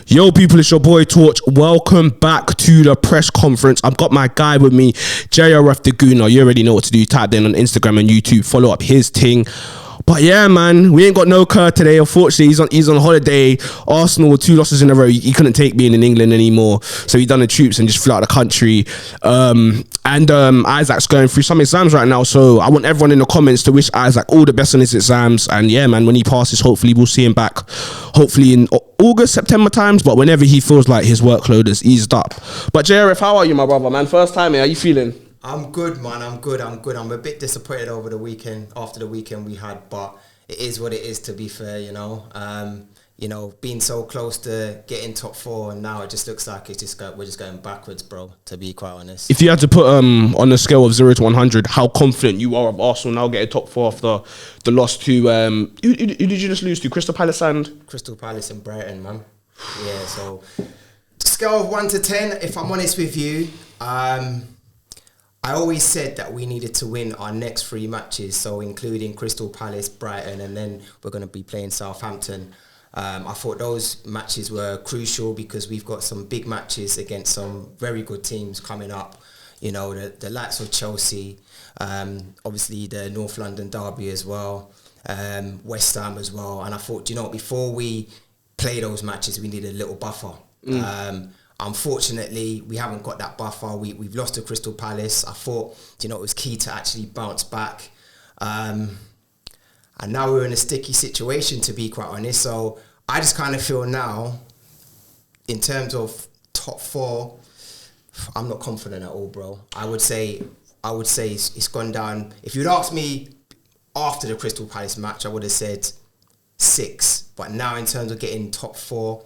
Yo, people, it's your boy Torch. Welcome back to the press conference. I've got my guy with me, JRF the Gooner. You already know what to do. Type in on Instagram and YouTube. Follow up his ting. But yeah, man, we ain't got no Kerr today. Unfortunately, he's on holiday. Arsenal with 2 losses in a row. He couldn't take being in England anymore, so he done the troops and just flew out of the country. Isaac's going through some exams right now, so I want everyone in the comments to wish Isaac all the best on his exams. And yeah, man, when he passes, hopefully we'll see him back. Hopefully in August, September times, but whenever he feels like his workload has eased up. But JRF, how are you, my brother, man? First time here, how you feeling? I'm good, man. I'm good. I'm a bit disappointed over the weekend, after the weekend we had, but it is what it is, to be fair, you know. Being so close to getting top 4, and now it just looks like we're just going backwards, bro, to be quite honest. If you had to put on a scale of 0 to 100, how confident you are of Arsenal now getting top 4 after the loss to who did you just lose to? Crystal Palace and Brighton, man. Yeah, so scale of 1 to 10, if I'm honest with you, I always said that we needed to win our next 3 matches, so including Crystal Palace, Brighton, and then we're going to be playing Southampton. I thought those matches were crucial because we've got some big matches against some very good teams coming up. You know, the likes of Chelsea, obviously the North London derby as well, West Ham as well. And I thought, before we play those matches, we needed a little buffer. Unfortunately, we haven't got that buffer. We've lost to Crystal Palace. I thought, it was key to actually bounce back. And now we're in a sticky situation, to be quite honest. So I just kind of feel now, in terms of top 4, I'm not confident at all, bro. I would say it's gone down. If you'd asked me after the Crystal Palace match, I would have said 6. But now, in terms of getting top 4,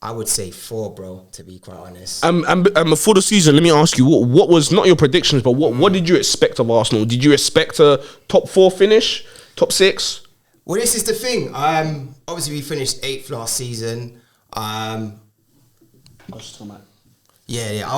I would say 4, bro, to be quite honest. Before the season, let me ask you, what was, not your predictions, but what did you expect of Arsenal? Did you expect a top 4 finish? Top 6? Well, this is the thing. Obviously, we finished 8th last season. I was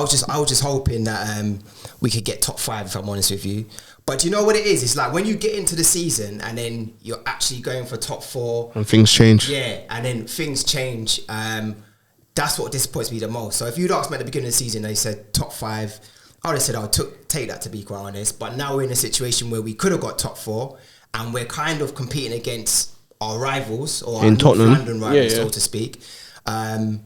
just hoping that we could get top 5, if I'm honest with you. But you know what it is? It's like when you get into the season and then you're actually going for top 4. And things change. Yeah, and then things change. That's what disappoints me the most. So if you'd asked me at the beginning of the season, they said top 5, I would have said I'll take that, to be quite honest. But now we're in a situation where we could have got top 4, and we're kind of competing against our rivals, or in our Tottenham. London rivals, so to speak. I'm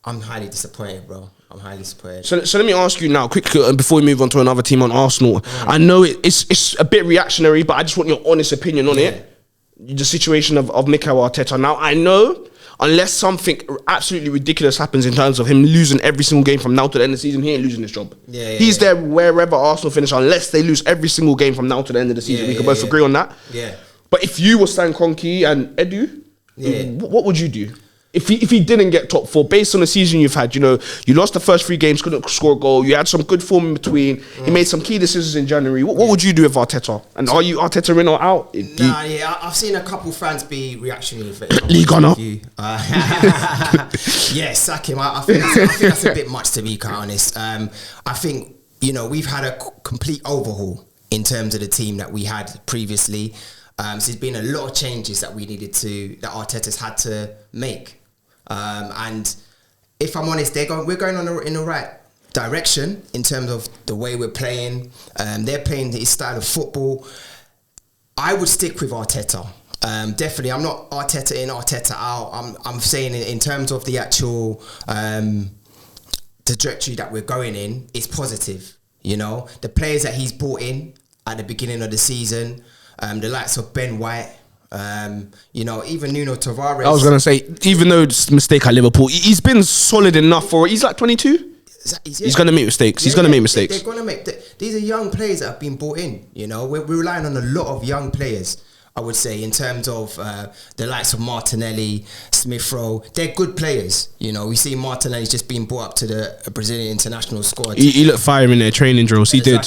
highly disappointed, bro. I'm highly disappointed. So let me ask you now, quick, before we move on to another team on Arsenal. I know it's a bit reactionary, but I just want your honest opinion on it. The situation of Mikel Arteta. Now, I know, unless something absolutely ridiculous happens in terms of him losing every single game from now to the end of the season, he ain't losing his job. He's there wherever Arsenal finish, unless they lose every single game from now to the end of the season. We can both agree on that. Yeah. But if you were Stan Kroenke and Edu, what would you do? If he didn't get top 4, based on the season you've had, you lost the first 3 games, couldn't score a goal, you had some good form in between, he made some key decisions in January. What would you do with Arteta? And are you Arteta in or out? I've seen a couple fans be reactionary with it. League honour. Yeah, sack him. I think that's a bit much, to be quite honest. I think, we've had a complete overhaul in terms of the team that we had previously. So there's been a lot of changes that that Arteta's had to make. And if I'm honest, we're going in the right direction in terms of the way we're playing. They're playing his style of football. I would stick with Arteta. Definitely, I'm not Arteta in, Arteta out. I'm saying in terms of the actual trajectory that we're going in, it's positive. The players that he's brought in at the beginning of the season, the likes of Ben White, even Nuno Tavares. I was going to say, even though it's a mistake at Liverpool, he's been solid enough for it. He's like 22. He's going to make mistakes. He's going to make mistakes. They're going to make... These are young players that have been brought in, We're relying on a lot of young players, I would say, in terms of the likes of Martinelli, Smith Rowe. They're good players, We see Martinelli's just been brought up to the Brazilian international squad. He looked fire in their training drills. He did.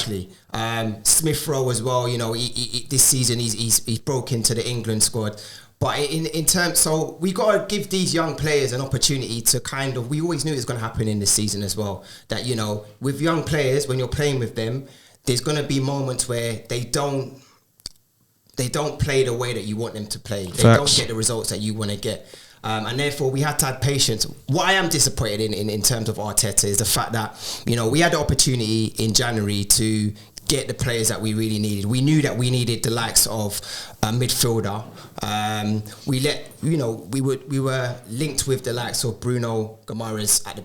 Smith Rowe as well, he this season he's broke into the England squad. But in terms, so we got to give these young players an opportunity to we always knew it was going to happen in this season as well. That, with young players, when you're playing with them, there's going to be moments where they don't play the way that you want them to play. They don't get the results that you want to get. And therefore we had to have patience. What I am disappointed in terms of Arteta is the fact that, you know, we had the opportunity in January to get the players that we really needed. We knew that we needed the likes of a midfielder. We were linked with the likes of Bruno Guimaraes at the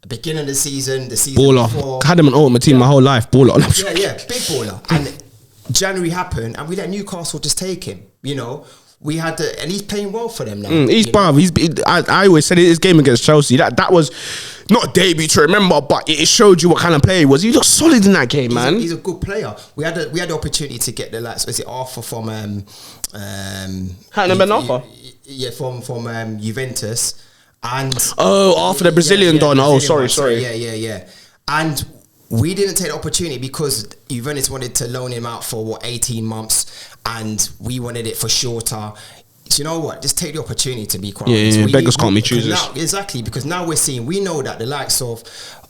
beginning of the season baller. Before. Had him on ultimate team my whole life. Baller. Big baller. And January happened, and we let Newcastle just take him. You know, we had and he's playing well for them now. I always said his game against Chelsea. That was not a debut to remember, but it showed you what kind of player he was. He looked solid in that game, man. He's a good player. We had the opportunity to get the likes. Was it Arthur from Arthur? Yeah, from Juventus. And after the Brazilian Don. Sorry. Yeah. And we didn't take the opportunity because Juventus wanted to loan him out for 18 months, and we wanted it for shorter. So you know what? Just take the opportunity, to be quite honest. Yeah, beggars can't be choosers. Exactly, because now we're seeing, we know that the likes of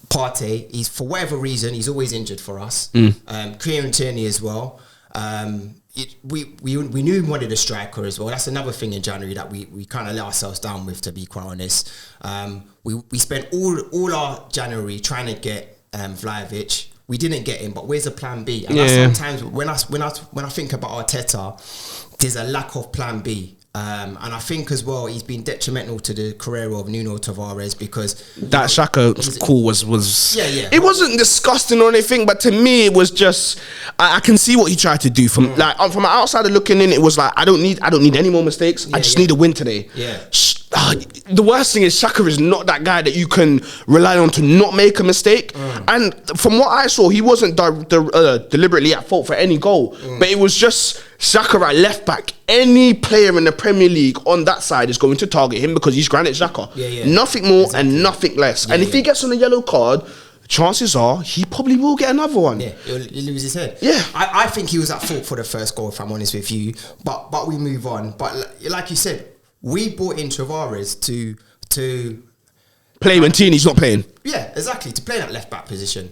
Partey, he's, for whatever reason, he's always injured for us. Kieran Tierney as well. We knew we wanted a striker as well. That's another thing in January that we kind of let ourselves down with, to be quite honest. We spent all our January trying to get Vlahovic. We didn't get him, but where's the plan B? And sometimes when I think about Arteta, there's a lack of plan B. And I think as well he's been detrimental to the career of Nuno Tavares, because that Xhaka call was it wasn't disgusting or anything, but to me it was just I can see what he tried to do from from an outsider looking in. It was like I don't need any more mistakes. I just need a win today. The worst thing is Xhaka is not that guy that you can rely on to not make a mistake. And from what I saw, he wasn't deliberately at fault for any goal, but it was just Xhaka at left back. Any player in the Premier League on that side is going to target him because he's Granit Xhaka. Nothing more and nothing less. And if he gets on a yellow card, chances are he probably will get another one. He'll lose his head. I think he was at fault for the first goal, if I'm honest with you. But we move on. But like you said, we brought in Tavares to play when Tierney's not playing. Yeah, exactly. To play that left back position.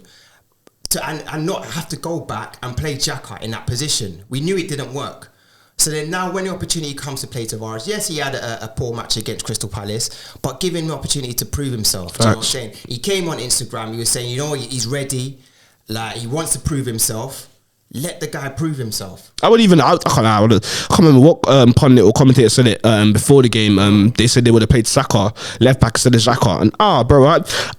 And not have to go back and play Xhaka in that position. We knew it didn't work. So then now when the opportunity comes to play Tavares, yes, he had a poor match against Crystal Palace, but give him the opportunity to prove himself. Do you know what I'm saying? He came on Instagram, he was saying, you know, he's ready, like he wants to prove himself. Let the guy prove himself. I can't remember what pundit or commentator said it before the game. They said they would have played Saka left back instead of Xhaka. And bro,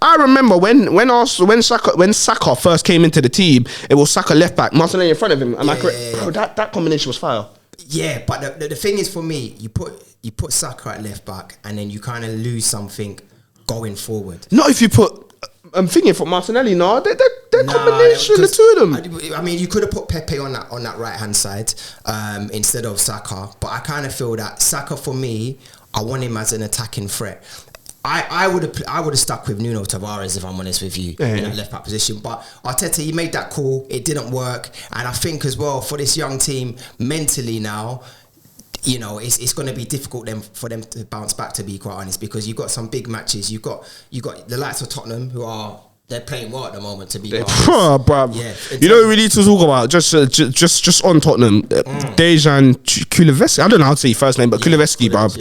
I remember when Saka first came into the team, it was Saka left back, Martinelli in front of him. Am I correct? Bro, that combination was fire. Yeah, but the thing is, for me, you put Saka at left back, and then you kind of lose something going forward. Not if you put. I'm thinking for Martinelli, no, they're combination, the two of them. I mean, you could have put Pepe on that right hand side instead of Saka, but I kind of feel that Saka, for me, I want him as an attacking threat. I would have stuck with Nuno Tavares, if I'm honest with you, in that left back position. But Arteta, he made that call, it didn't work, and I think as well for this young team mentally now, you know, it's going to be difficult for them to bounce back, to be quite honest, because you've got some big matches. You've got the likes of Tottenham, they're playing well at the moment, to be honest. Bruv. Yeah, you know what we need to talk about? Just on Tottenham, Dejan Kulusevski. I don't know how to say your first name, but Kulusevski, bruv.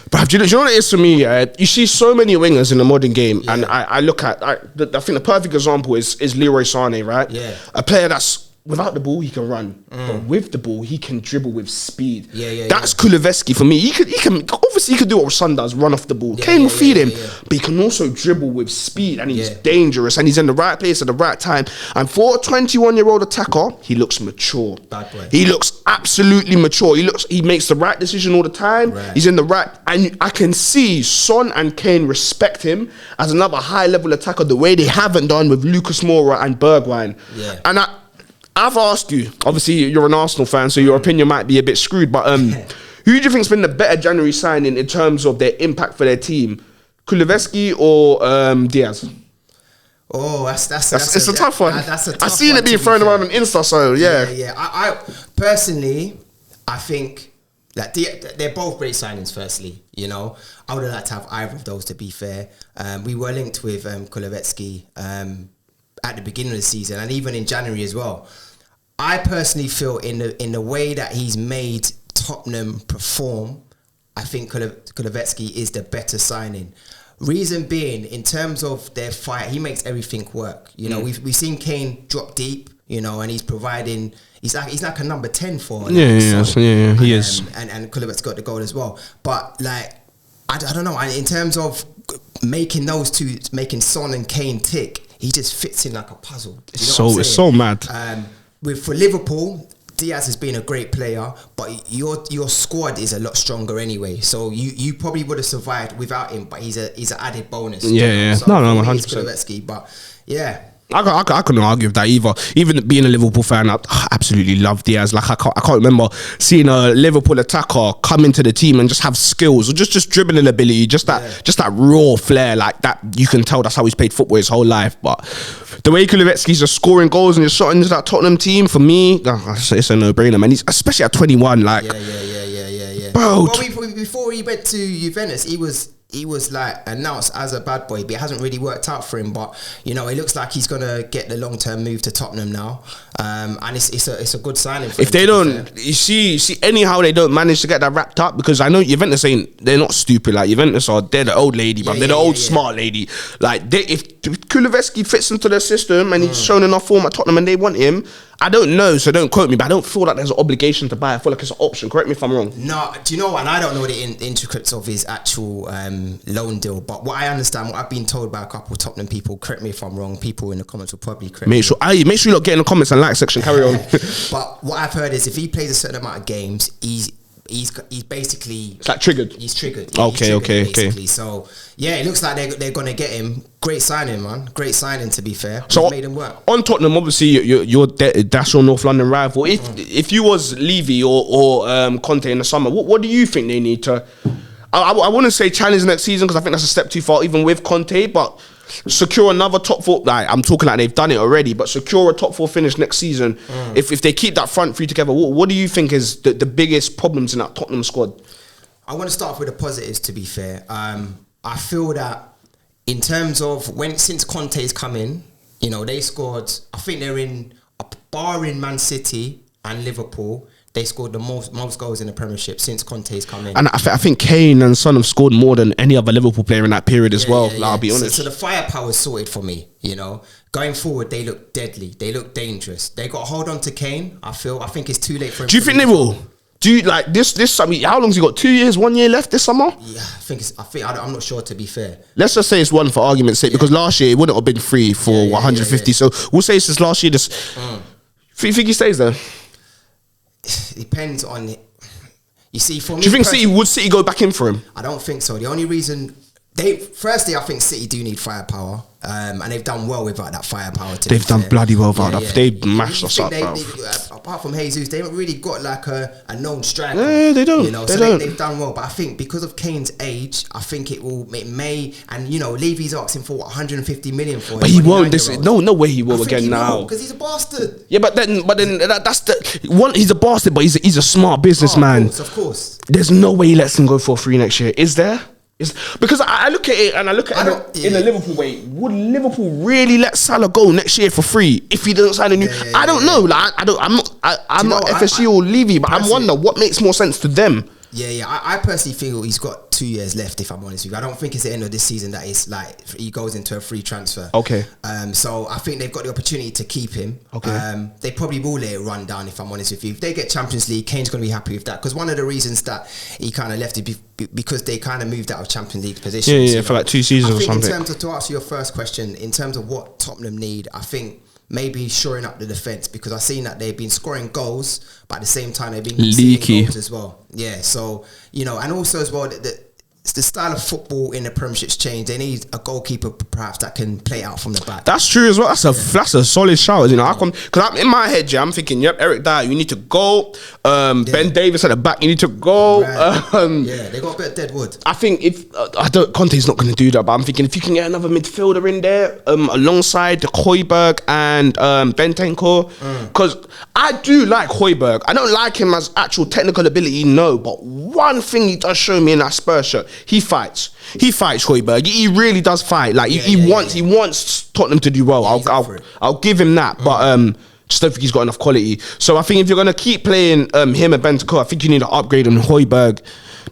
Bruv, do you know what it is for me? You see so many wingers in the modern game, and I look at, I think the perfect example is Leroy Sané, right? Yeah. A player that's without the ball, he can run. But with the ball, he can dribble with speed. That's Kulusevski for me. He can obviously he could do what Son does, run off the ball. Kane will feed him, but he can also dribble with speed, and he's dangerous, and he's in the right place at the right time. And for a 21-year-old attacker, he looks mature. Bad boy. He looks absolutely mature. He makes the right decision all the time. He's in the right, and I can see Son and Kane respect him as another high-level attacker the way they haven't done with Lucas Moura and Bergwijn. And I've asked you, obviously you're an Arsenal fan, so your opinion might be a bit screwed, but who do you think's been the better January signing in terms of their impact for their team? Kulusevski or Diaz? Oh, that's a tough one. That's a tough I've seen one, it being thrown around on Insta, so yeah. I personally, I think that they're both great signings. Firstly, you know, I would have liked to have either of those, to be fair. We were linked with Kulusevski at the beginning of the season, and even in January as well. I personally feel in the way that he's made Tottenham perform, I think Kulusevski is the better signing. Reason being, in terms of their fight, he makes everything work. You know, we've seen Kane drop deep, you know, and he's providing. He's like a number 10 for him. Yeah, he is. And Kulusevski got the goal as well. But like, I don't know. In terms of making those two, making Son and Kane tick, he just fits in like a puzzle. It's so mad. For Liverpool, Diaz has been a great player, but your squad is a lot stronger anyway. So you probably would have survived without him, but he's an added bonus. Yeah. So No, 100%. But yeah. I couldn't argue with that either. Even being a Liverpool fan, I absolutely love Diaz. Like I can't remember seeing a Liverpool attacker come into the team and just have skills or just dribbling ability, just that raw flair, like that. You can tell that's how he's played football his whole life. But the way Kulusevski's just scoring goals and just shot into that Tottenham team, for me, it's a no-brainer, man. He's especially at 21, like bro. Well, before he went to Juventus, he was like announced as a bad boy, but it hasn't really worked out for him. But you know, it looks like he's gonna get the long-term move to Tottenham now, and it's a good signing. For if they don't, you see, anyhow they don't manage to get that wrapped up, because I know Juventus they're not stupid. Like Juventus they're the old lady, but they're the old smart lady. Like if Kulusevski fits into their system and he's shown enough form at Tottenham and they want him, I don't know, so don't quote me, but I don't feel like there's an obligation to buy. I feel like it's an option. Correct me if I'm wrong. No, do you know what? And I don't know the intricacies of his actual loan deal, but what I understand, what I've been told by a couple of Tottenham people, correct me if I'm wrong, people in the comments will probably correct me. Make sure you lot get in the comments and like section, carry on. But what I've heard is if he plays a certain amount of games, he's basically... It's like triggered. He's triggered. Okay. So, yeah, it looks like they're going to get him. Great signing, man. Great signing, to be fair. So he's made him work. On Tottenham, obviously, that's your North London rival. If you was Levy or Conte in the summer, what do you think they need to... I wouldn't say challenge next season, because I think that's a step too far, even with Conte, but secure another top four. Like, I'm talking like they've done it already, but secure a top four finish next season. If they keep that front three together, what do you think is the biggest problems in that Tottenham squad? I want to start off with the positives, to be fair. I feel that in terms of since Conte's come in, you know, they scored, I think they're in, barring Man City and Liverpool, they scored the most goals in the Premiership since Conte's come in. And I think Kane and Son have scored more than any other Liverpool player in that period as well. I'll be honest. So the firepower is sorted for me, you know. Going forward, they look deadly. They look dangerous. They got to hold on to Kane, I think it's too late for him. Do you think they will? Do you like this summer? How long's he got? 2 years, 1 year left this summer? Yeah, I'm not sure, to be fair. Let's just say it's one for argument's sake, because last year it wouldn't have been free for 150. So we'll say since last year. You think he stays there? Depends on it. You see, for me, do you think City go back in for him? I don't think so. The only reason firstly, I think City do need firepower, and they've done well without that firepower. They've done bloody well without that. They mashed us up. Apart from Jesus, they haven't really got like a known striker. Yeah, they don't. You know, they've done well. But I think because of Kane's age, I think it may, and you know, Levy's asking for 150 million for him. But he won't. No way he will again now. Because he's a bastard. Yeah, but then that's the one. He's a bastard, but he's a smart businessman. Of course. There's no way he lets him go for free next year. Is there? Because I look at it and I look at it in a Liverpool way. Would Liverpool really let Salah go next year for free if he doesn't sign a new? I don't know. Like I'm not FSG or Levy, but I'm wondering what makes more sense to them. Yeah. I personally feel he's got 2 years left, if I'm honest with you. I don't think it's the end of this season that it's like he goes into a free transfer. Okay. So I think they've got the opportunity to keep him. Okay. They probably will let it run down, if I'm honest with you. If they get Champions League, Kane's going to be happy with that, because one of the reasons that he kind of left it because they kind of moved out of Champions League positions. Yeah, for like 2 seasons or something. In terms of, to answer your first question, in terms of what Tottenham need, I think maybe shoring up the defence, because I've seen that they've been scoring goals, but at the same time they've been leaky goals as well. Yeah, so you know, and also as well the style of football in the Premiership's changed. They need a goalkeeper perhaps that can play out from the back. That's true as well. That's a solid shout. You know, because in my head, I'm thinking, yep, Eric Dyer, you need to go. Ben Davis at the back, you need to go. Right. They got a bit of dead wood. I think Conte's not going to do that, but I'm thinking if you can get another midfielder in there alongside Højbjerg and Bentancur, because I do like Højbjerg. I don't like him as actual technical ability, no, but one thing he does show me in that Spurs shirt, he fights. He fights, Højbjerg. He really does fight. Like he wants Tottenham to do well. I'll give him that, but just don't think he's got enough quality. So I think if you're gonna keep playing him and Bentancur, I think you need to upgrade on Højbjerg.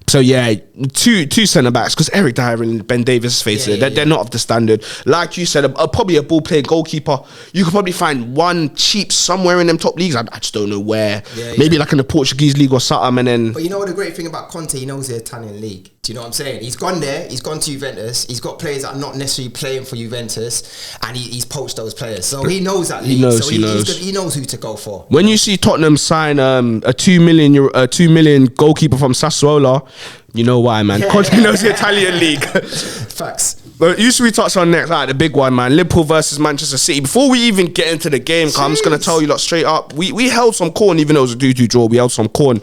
So yeah, two centre backs because Eric Dyer and Ben Davies face it. They're not of the standard. Like you said, probably a ball playing goalkeeper. You could probably find one cheap somewhere in them top leagues. I just don't know where. Maybe like in the Portuguese league or something. And then. But you know what the great thing about Conte? He knows the Italian league. Do you know what I'm saying? He's gone there. He's gone to Juventus. He's got players that are not necessarily playing for Juventus, and he's poached those players. So he knows that league. He knows who to go for. When you see Tottenham sign a 2 million goalkeeper from Sassuolo, you know why, man. Conte knows the Italian league. Facts. But usually we touch on next, the big one, man. Liverpool versus Manchester City. Before we even get into the game, I'm just gonna tell you lot straight up. We held some corn, even though it was a 2-2 draw. We held some corn.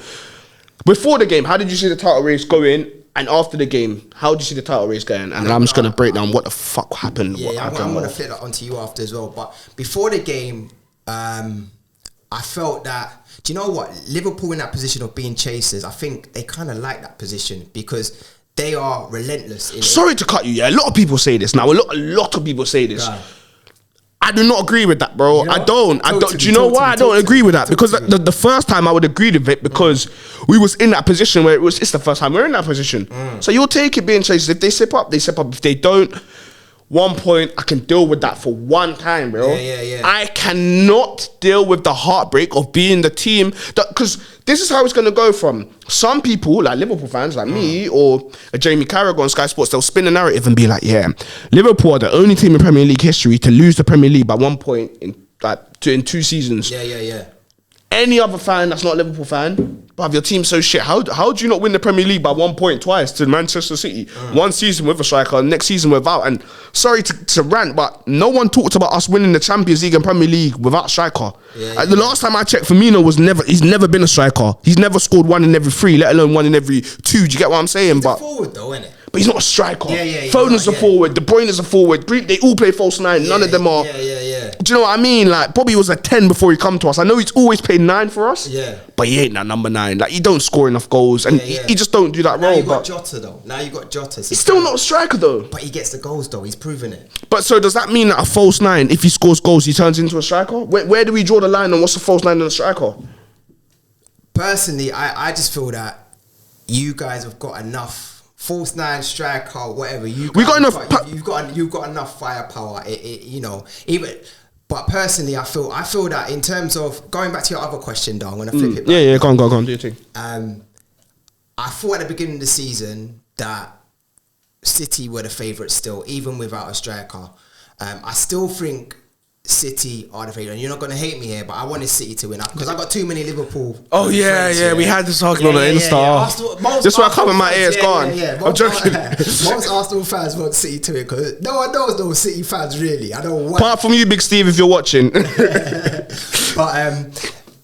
Before the game, how did you see the title race going? And after the game, how did you see the title race going? And I'm just going to break down what the fuck happened. Yeah, I'm going to flip that onto you after as well. But before the game, I felt that, do you know what? Liverpool in that position of being chasers, I think they kind of like that position because they are relentless. Sorry to cut you, yeah. A lot of people say this now. A lot of people say this. I do not agree with that, bro. I don't. Do you know why I don't agree with that? Because the first time I would agree with it because we was in that position where it's the first time we're in that position. So you'll take it being chasers. If they step up, they step up. If they don't, 1 point, I can deal with that for one time, bro. Yeah. I cannot deal with the heartbreak of being the team because this is how it's going to go from some people, like Liverpool fans, like me, or a Jamie Carragher on Sky Sports, they'll spin the narrative and be like, yeah, Liverpool are the only team in Premier League history to lose the Premier League by 1 point in 2 seasons. Yeah. Any other fan that's not a Liverpool fan, bruv, your team's so shit. How do you not win the Premier League by 1 point twice to Manchester City? One season with a striker, next season without. And sorry to rant, but no one talked about us winning the Champions League and Premier League without a striker. The last time I checked, Firmino he's never been a striker. He's never scored 1 in every 3, let alone 1 in every 2. Do you get what I'm saying? He's forward though, isn't it? But he's not a striker. Foden's a forward. De Bruyne's a forward. They all play false 9. None of them are. Do you know what I mean? Like, Bobby was a 10 before he come to us. I know he's always played 9 for us. But he ain't that number 9. Like, he don't score enough goals. And he just don't do that role. Now you got Jota, though. So he's still not a striker, though. But he gets the goals, though. He's proven it. But so does that mean that a false 9, if he scores goals, he turns into a striker? Where do we draw the line on what's a false 9 and a striker? Personally, I just feel that you guys have got enough. False 9 striker, whatever. You've got enough firepower. But personally, I feel that in terms of going back to your other question, though, I'm gonna flip it back. Yeah, go on, do your thing. I thought at the beginning of the season that City were the favourites still, even without a striker. I still think City are the favourite. And you're not going to hate me here, but I wanted City to win up because I got too many Liverpool. Oh yeah, we had this argument on the Insta. This why I cover my ears gone. I'm joking. Most Arsenal fans want City to win because no one knows those City fans really. I don't want. Apart from you, Big Steve, if you're watching. But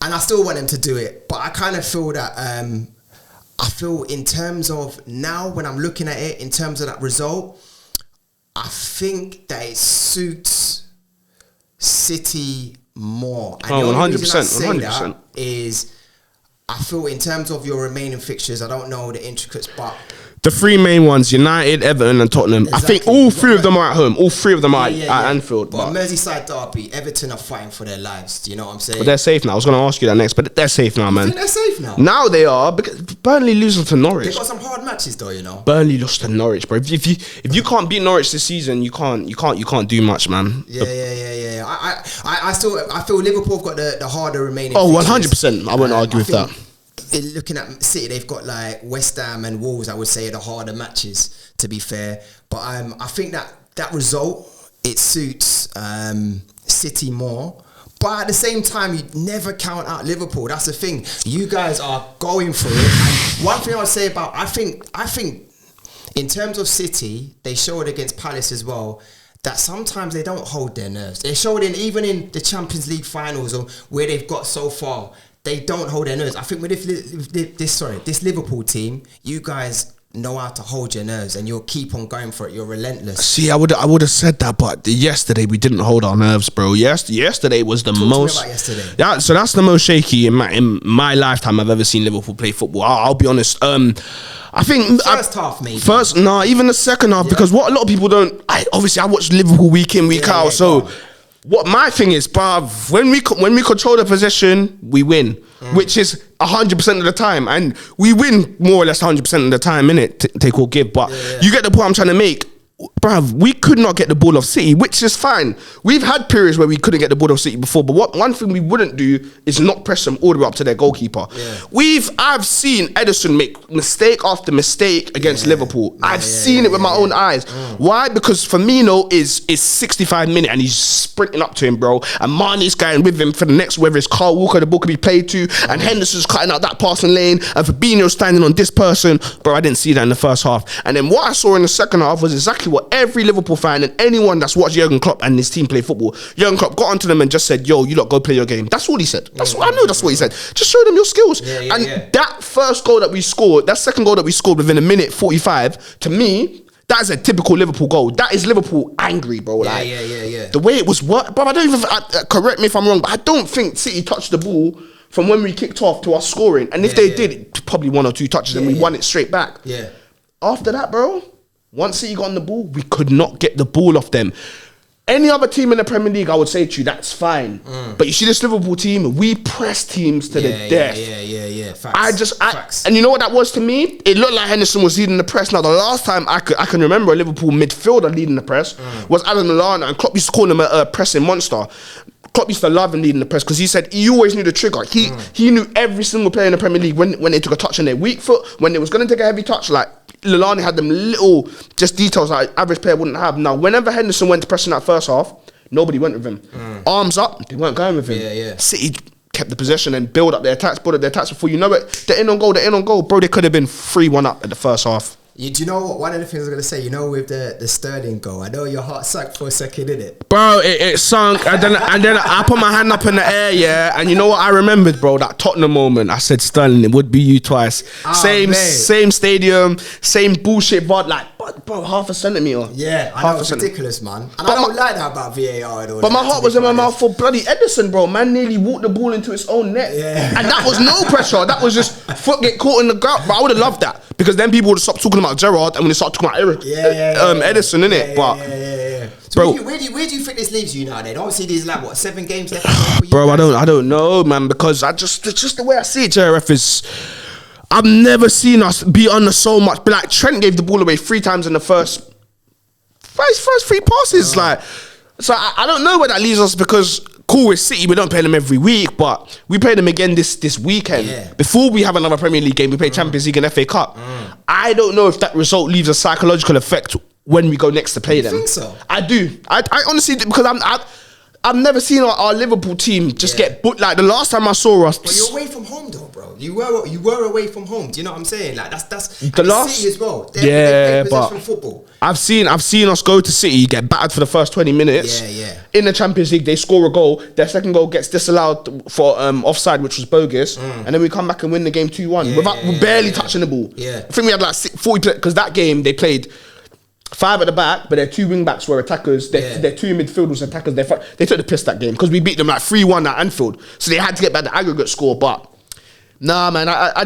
and I still want them to do it. But I kind of feel that I feel in terms of now when I'm looking at it in terms of that result, I think that it suits City more. And 100%. Is I feel in terms of your remaining fixtures, I don't know the intricates, but the 3 main ones, United, Everton and Tottenham. Exactly. I think all 3 of them are at home. All 3 of them are at Anfield. But Merseyside derby, Everton are fighting for their lives. Do you know what I'm saying? But they're safe now. I was going to ask you that next, but they're safe now, man. You think they're safe now? Now they are, because Burnley losing to Norwich. They've got some hard matches though, you know. Burnley lost to Norwich, bro. If you can't beat Norwich this season, you can't do much, man. Yeah. I feel Liverpool have got the harder remaining. Oh, 100%. I won't argue with that. Looking at City, they've got like West Ham and Wolves, I would say, are the harder matches, to be fair. But I think that result, it suits City more. But at the same time, you never count out Liverpool. That's the thing. You guys are going for it. And one thing I would say about, I think in terms of City, they showed against Palace as well, that sometimes they don't hold their nerves. They showed even in the Champions League finals or where they've got so far, they don't hold their nerves. I think with this Liverpool team, you guys know how to hold your nerves and you'll keep on going for it. You're relentless. See, I would have said that, but yesterday we didn't hold our nerves, bro. Yesterday was the most. Talk to me about yesterday. Yeah, so that's the most shaky in my lifetime I've ever seen Liverpool play football. I'll be honest. I think first half maybe. Even the second half, because what a lot of people don't. I watch Liverpool week in week out, so. what my thing is, bruv, when we control the possession, we win, which is 100% of the time, and we win more or less 100% of the time, innit? Take or give, but you get the point I'm trying to make. Bruv, we could not get the ball off City, which is fine. We've had periods where we couldn't get the ball off City before, but one thing we wouldn't do is not press them all the way up to their goalkeeper. I've seen Ederson make mistake after mistake against Liverpool. I've seen it with my own eyes. Why? Because Firmino is 65 minutes and he's sprinting up to him, bro, and Mane's going with him for the next, whether it's Carl Walker the ball could be played to, and Henderson's cutting out that passing lane, and Fabinho's standing on this person. Bro, I didn't see that in the first half. And then what I saw in the second half was exactly what every Liverpool fan and anyone that's watched Jurgen Klopp and his team play football, Jurgen Klopp got onto them and just said, yo, you lot go play your game. That's all he said. I know that's what he said. Just show them your skills. That first goal that we scored, that second goal that we scored within a minute 45, to me, that is a typical Liverpool goal. That is Liverpool angry, bro. The way it was worked, bro, I don't even, correct me if I'm wrong, but I don't think City touched the ball from when we kicked off to us scoring. And if they did, probably 1 or 2 touches and we won it straight back. After that, bro, once City got on the ball, we could not get the ball off them. Any other team in the Premier League, I would say to you, that's fine. But you see this Liverpool team, we press teams to the death. Facts. And you know what that was to me? It looked like Henderson was leading the press. Now, the last time I can remember a Liverpool midfielder leading the press was Alan Lallana, and Klopp used to call him a pressing monster. Klopp used to love him leading the press because he said he always knew the trigger. He knew every single player in the Premier League when they took a touch on their weak foot, when they was going to take a heavy touch, like Lallana had them little just details that an average player wouldn't have. Now, whenever Henderson went to press in that first half, nobody went with him. Arms up, they weren't going with him. City kept the possession and build up their attacks before you know it. They're in on goal. Bro, they could have been 3-1 up at the first half. Do you know what? One of the things I was going to say, you know, with the Sterling goal, I know your heart sank for a second, didn't it? Bro, it sunk, and then I put my hand up in the air, and you know what I remembered, bro? That Tottenham moment. I said, Sterling, it would be you twice. Same stadium, same bullshit, but like, bro, half a centimetre. Yeah, I know, it's ridiculous, man. And I don't like that about VAR and all. But my heart was in my mouth for bloody Ederson, bro. Man nearly walked the ball into its own net. And that was no pressure. That was just foot get caught in the ground. But I would have loved that, because then people would have stopped talking about Gerrard and when they start talking about Ederson, innit? So bro, where do you think this leaves you now then? Obviously there's like what, 7 games left for you? Bro, I don't know, man, because it's just the way I see it, JRF is, I've never seen us be under so much. But like Trent gave the ball away 3 times in the first 3 passes. Like, so I don't know where that leaves us, because cool, with City, we don't play them every week, but we play them again this weekend. Before we have another Premier League game, we play Champions League and FA Cup. I don't know if that result leaves a psychological effect when we go next to play them. You think so? I do. I honestly, because I've never seen our Liverpool team just get booked. Like the last time I saw us, but you're away from home though, bro. You were away from home. Do you know what I'm saying? Like that's the last City as well. They play but football. I've seen us go to City, get battered for the first 20 minutes. In the Champions League, they score a goal. Their second goal gets disallowed for offside, which was bogus, and then we come back and win the game 2-1 without barely touching the ball. I think we had like 40, because that game they played 5 at the back, but their 2 wing backs were attackers. Their 2 midfielders was attackers. They took the piss that game because we beat them like 3-1 at Anfield. So they had to get back the aggregate score. But nah, man, I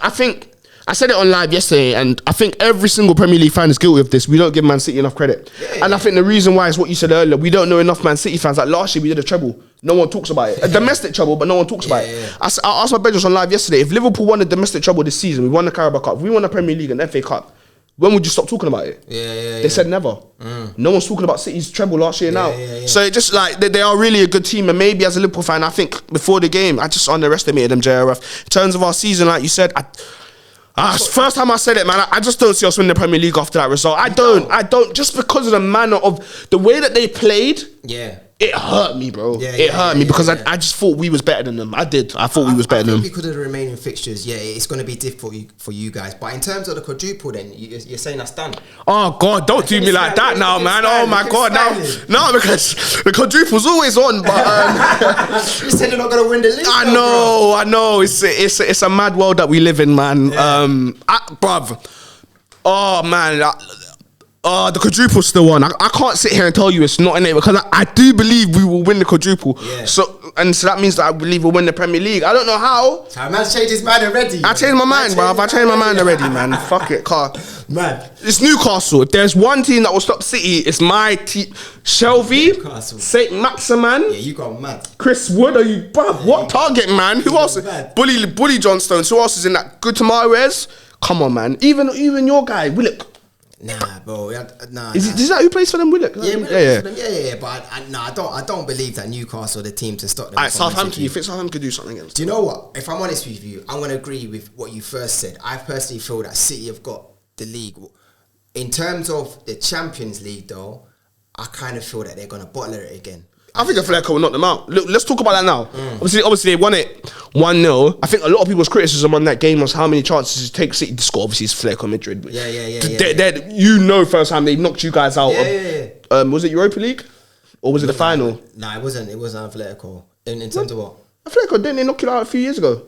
think I said it on live yesterday, and I think every single Premier League fan is guilty of this. We don't give Man City enough credit. And I think the reason why is what you said earlier. We don't know enough Man City fans. Like last year, we did a treble. No one talks about it. A domestic treble, but no one talks about it. I asked my bedrooms on live yesterday, if Liverpool won a domestic treble this season, we won the Carabao Cup, we won the Premier League and the FA Cup, when would you stop talking about it? They said never. No one's talking about City's treble last year now. So it just like, they are really a good team. And maybe as a Liverpool fan, I think before the game, I just underestimated them, JRF. In terms of our season, like you said, first time I said it, man, I just don't see us win the Premier League after that result. I don't, just because of the manner of the way that they played. It hurt me, bro. It hurt me because I just thought we was better than them. I thought we was better than them. Because of the remaining fixtures, it's going to be difficult for you guys. But in terms of the quadruple, then you're saying that's done. Oh God, don't do me like that now, man. Oh my God, no, because the quadruple's always on. But you said you're not going to win the league. I know. It's a mad world that we live in, man. Bruv. Oh man. The quadruple's still on. I can't sit here and tell you it's not in it because I do believe we will win the quadruple. Yeah. So that means that I believe we'll win the Premier League. I don't know how. So man's changed his mind already. I changed my mind, bro. I changed my mind already, man. Fuck it, car. Man. It's Newcastle. If there's one team that will stop City, it's my team. Shelby, Newcastle. Saint Maximan. Yeah, you got mad. Chris Wood, are you, bruv? What target, man? Who else? Bully Johnstones. Who else is in that? Good Tamares. Come on, man. Even your guy, Willock. Nah, bro. Nah. Is that who plays for them, Willock? Yeah. But I don't believe that Newcastle are the team to stop them. Alright, Southampton. You think Southampton could do something against? Do you know what? If I'm honest with you, I'm gonna agree with what you first said. I personally feel that City have got the league. In terms of the Champions League, though, I kind of feel that they're gonna bottle it again. I think Atletico will knock them out. Look, let's talk about that now. Obviously, they won it 1-0. I think a lot of people's criticism on that game was how many chances it takes City to score. Obviously, it's Atletico Madrid. But you know, first time they knocked you guys out. Was it Europa League or was it the final? Nah, it wasn't. It wasn't Atletico. In terms of what? Atletico, didn't they knock you out a few years ago?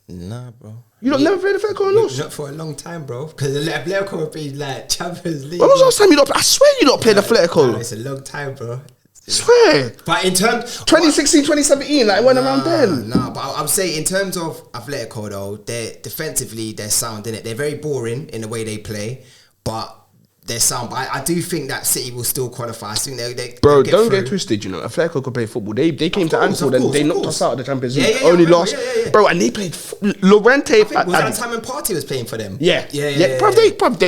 Nah, bro. You don't never played Atletico and lost? Not for a long time, bro. Because Atletico would be like Champions League. When was the last time you not? I swear you not played Atletico. Nah, it's a long time, bro. Swear. But in terms 2016, 2017, like it went around then. Nah, but I'm saying in terms of Atletico though, they're defensively they're sound, innit? They're very boring in the way they play, but they're sound. But I do think that City will still qualify. I think they bro, don't get twisted, you know. Atletico could play football. They came to Anfield and they knocked us out of the Champions League. Only lost. Bro, and they played Lorente. Was that time when Partey was playing for them? Yeah. Bro, they both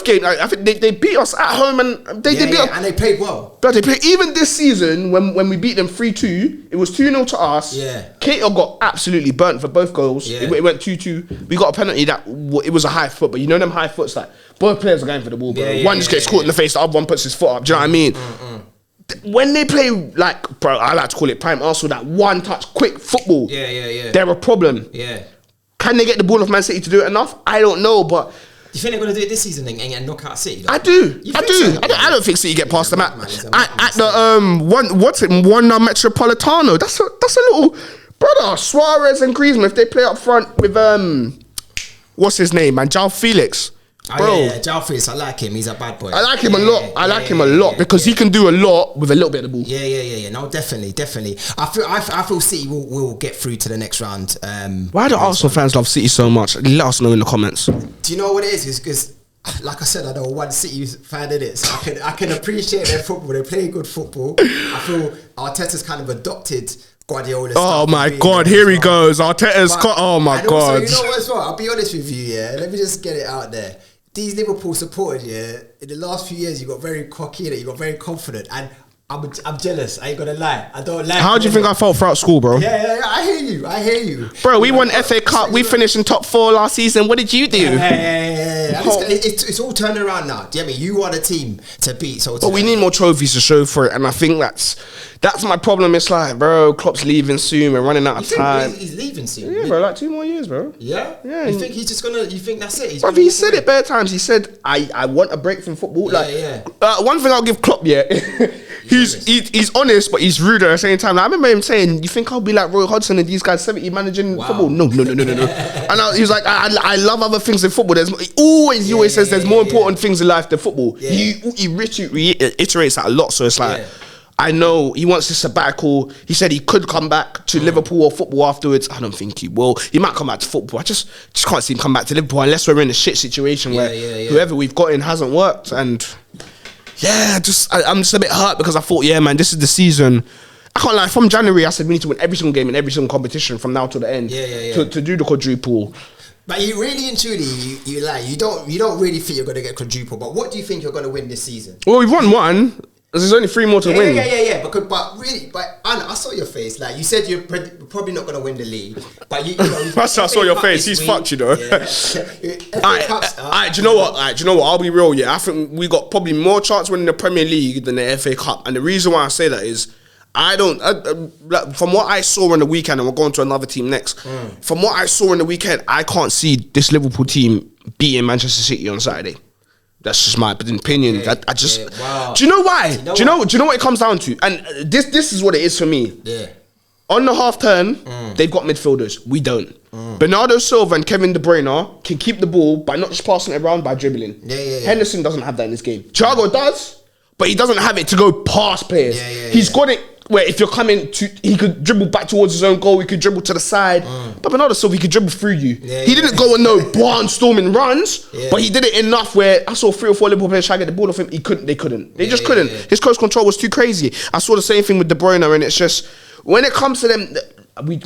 games. I think they beat us at home and they beat us. And they played well. But they played even this season when we beat them 3-2. It was 2-0 to us. Yeah. Cato got absolutely burnt for both goals. Yeah. It went 2-2. We got a penalty that it was a high foot, but you know them high foots like both players are going for the ball, bro. One just gets caught in the face, the other one puts his foot up. Do you know what I mean? When they play like, bro, I like to call it prime Arsenal, that one touch quick football. They're a problem. Yeah. Can they get the ball off Man City to do it enough? I don't know, but do you think they're going to do it this season and knock out City? I do. I don't think City get past them at the one Metropolitano. That's a little brother. Suarez and Griezmann, if they play up front with what's his name, man, João Felix. Bro, João Felix, I like him. He's a bad boy. I like him a lot. I like him a lot because he can do a lot with a little bit of the ball. Yeah. No, definitely. I feel City will get through to the next round. Why do Arsenal fans love City so much? Let us know in the comments. Do you know what it is? It's because, like I said, I know one City fan in it, so I can appreciate their football. They play good football. I feel Arteta's kind of adopted Guardiola. Oh my God, here he goes. Arteta's oh my God. Also, you know what as well? I'll be honest with you, let me just get it out there. These Liverpool supporters, in the last few years, you got very cocky, you got very confident, and I'm jealous. I ain't gonna lie. I don't like. How do you think I felt throughout school, bro? Yeah. I hear you. Bro, we won FA Cup. We finished in top 4 last season. What did you do? Yeah. It's all turned around now. Do you know what I mean? You are the team to beat. So, but we need more trophies to show for it, and I think that's my problem. It's like, bro, Klopp's leaving soon. We're running out of time. He's leaving soon. Yeah, bro, like 2 more years, bro. Yeah. You think he's just gonna? You think that's it? Bro, he said it bare times. He said, "I want a break from football." One thing I'll give Klopp, he's honest, but he's rude at the same time. Like, I remember him saying, "You think I'll be like Roy Hodgson and these guys 70 managing football?" No. And he was like, "I love other things in football." He always says there's more important things in life than football. He reiterates that a lot. So it's like, I know he wants a sabbatical. He said he could come back to Liverpool or football afterwards. I don't think he will. He might come back to football. I just can't see him come back to Liverpool unless we're in a shit situation where whoever we've got in hasn't worked. And I'm just a bit hurt because I thought, man, this is the season. I can't lie. From January, I said we need to win every single game in every single competition from now to the end to do the quadruple. But you really and truly, you don't really think you're going to get quadruple. But what do you think you're going to win this season? Well, we've won one. There's only 3 more to win. Yeah. But Anna, I saw your face. Like you said, you're probably not going to win the league. But I saw your face. He's fucked, you know. Do you know what? I'll be real. I think we got probably more chance winning the Premier League than the FA Cup. And the reason why I say that is, from what I saw in the weekend, and we're going to another team next. From what I saw in the weekend, I can't see this Liverpool team beating Manchester City on Saturday. That's just my opinion. Wow. Do you know why? Do you know what it comes down to? And this is what it is for me. Yeah. On the half turn, they've got midfielders. We don't. Bernardo Silva and Kevin De Bruyne can keep the ball by not just passing it around, by dribbling. Yeah. Henderson doesn't have that in this game. Thiago does, but he doesn't have it to go past players. He's got it where if you're coming to, he could dribble back towards his own goal. He could dribble to the side. But Bernardo Silva, he could dribble through you. He didn't go on no barnstorming runs, but he did it enough where I saw 3 or 4 Liverpool players try to get the ball off him. They couldn't. They just couldn't. His close control was too crazy. I saw the same thing with De Bruyne, and it's just when it comes to them.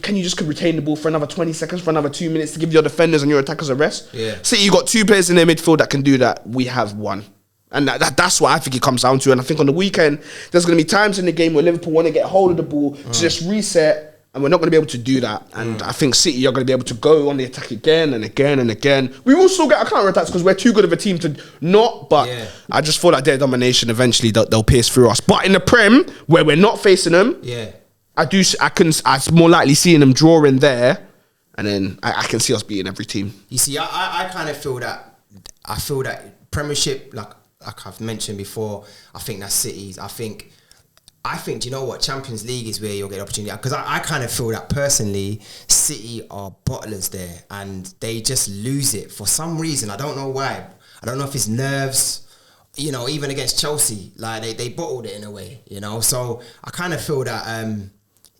Can you just retain the ball for another 20 seconds, for another 2 minutes to give your defenders and your attackers a rest? See, you got 2 players in their midfield that can do that. We have 1. And that's what I think it comes down to. And I think on the weekend, there's going to be times in the game where Liverpool want to get hold of the ball to just reset, and we're not going to be able to do that. And I think City are going to be able to go on the attack again and again and again. We will still get our counter-attacks because we're too good of a team to not, but I just feel like their domination, eventually they'll pierce through us. But in the Prem, where we're not facing them, I'm more likely seeing them draw in there, and then I can see us beating every team. You see, I kind of feel that. I feel that Premiership, like I've mentioned before, I think that's City's. I think. Do you know what? Champions League is where you'll get opportunity, because I kind of feel that personally, City are bottlers there, and they just lose it for some reason. I don't know why. I don't know if it's nerves. You know, even against Chelsea, like they bottled it in a way. You know, so I kind of feel that.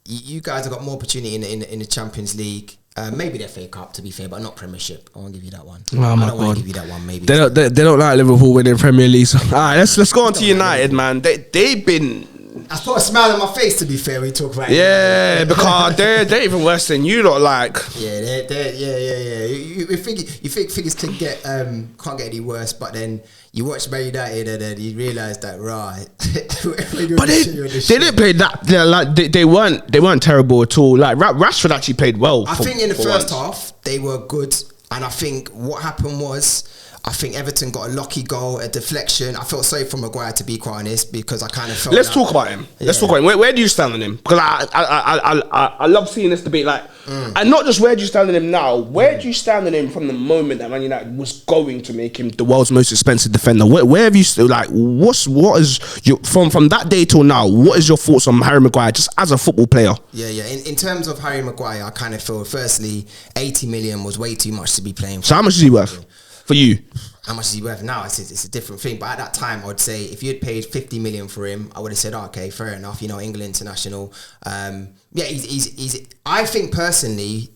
You guys have got more opportunity in the Champions League. Maybe the FA Cup, to be fair, but not Premiership. I won't give you that one. Oh my I don't want to give you that one. Maybe they don't like Liverpool winning Premier League. So, all right, let's go on to United, man. They've been. I put a smile on my face, to be fair, when you talk about it. Because they're even worse than you lot, like. Yeah. You think things can't get any worse, but then you watch Man United and then you realise that right. But they didn't play that. They weren't terrible at all. Like Rashford actually played well. I think in the first half they were good, and I think what happened was, I think Everton got a lucky goal, a deflection. I felt sorry for Maguire, to be quite honest, because I kind of felt. Let's talk about him. Let's talk about him. Where do you stand on him? Because I love seeing this debate. Like, and not just where do you stand on him now. Where do you stand on him from the moment that Man United was going to make him the world's most expensive defender? Where have you still like? What is your from that day till now? What is your thoughts on Harry Maguire just as a football player? Yeah. In terms of Harry Maguire, I kind of feel firstly 80 million was way too much to be playing for. So how much is he worth? For you, how much is he worth now? It's a different thing. But at that time, I would say if you had paid 50 million for him, I would have said, okay, fair enough. You know, England international. He's. I think personally,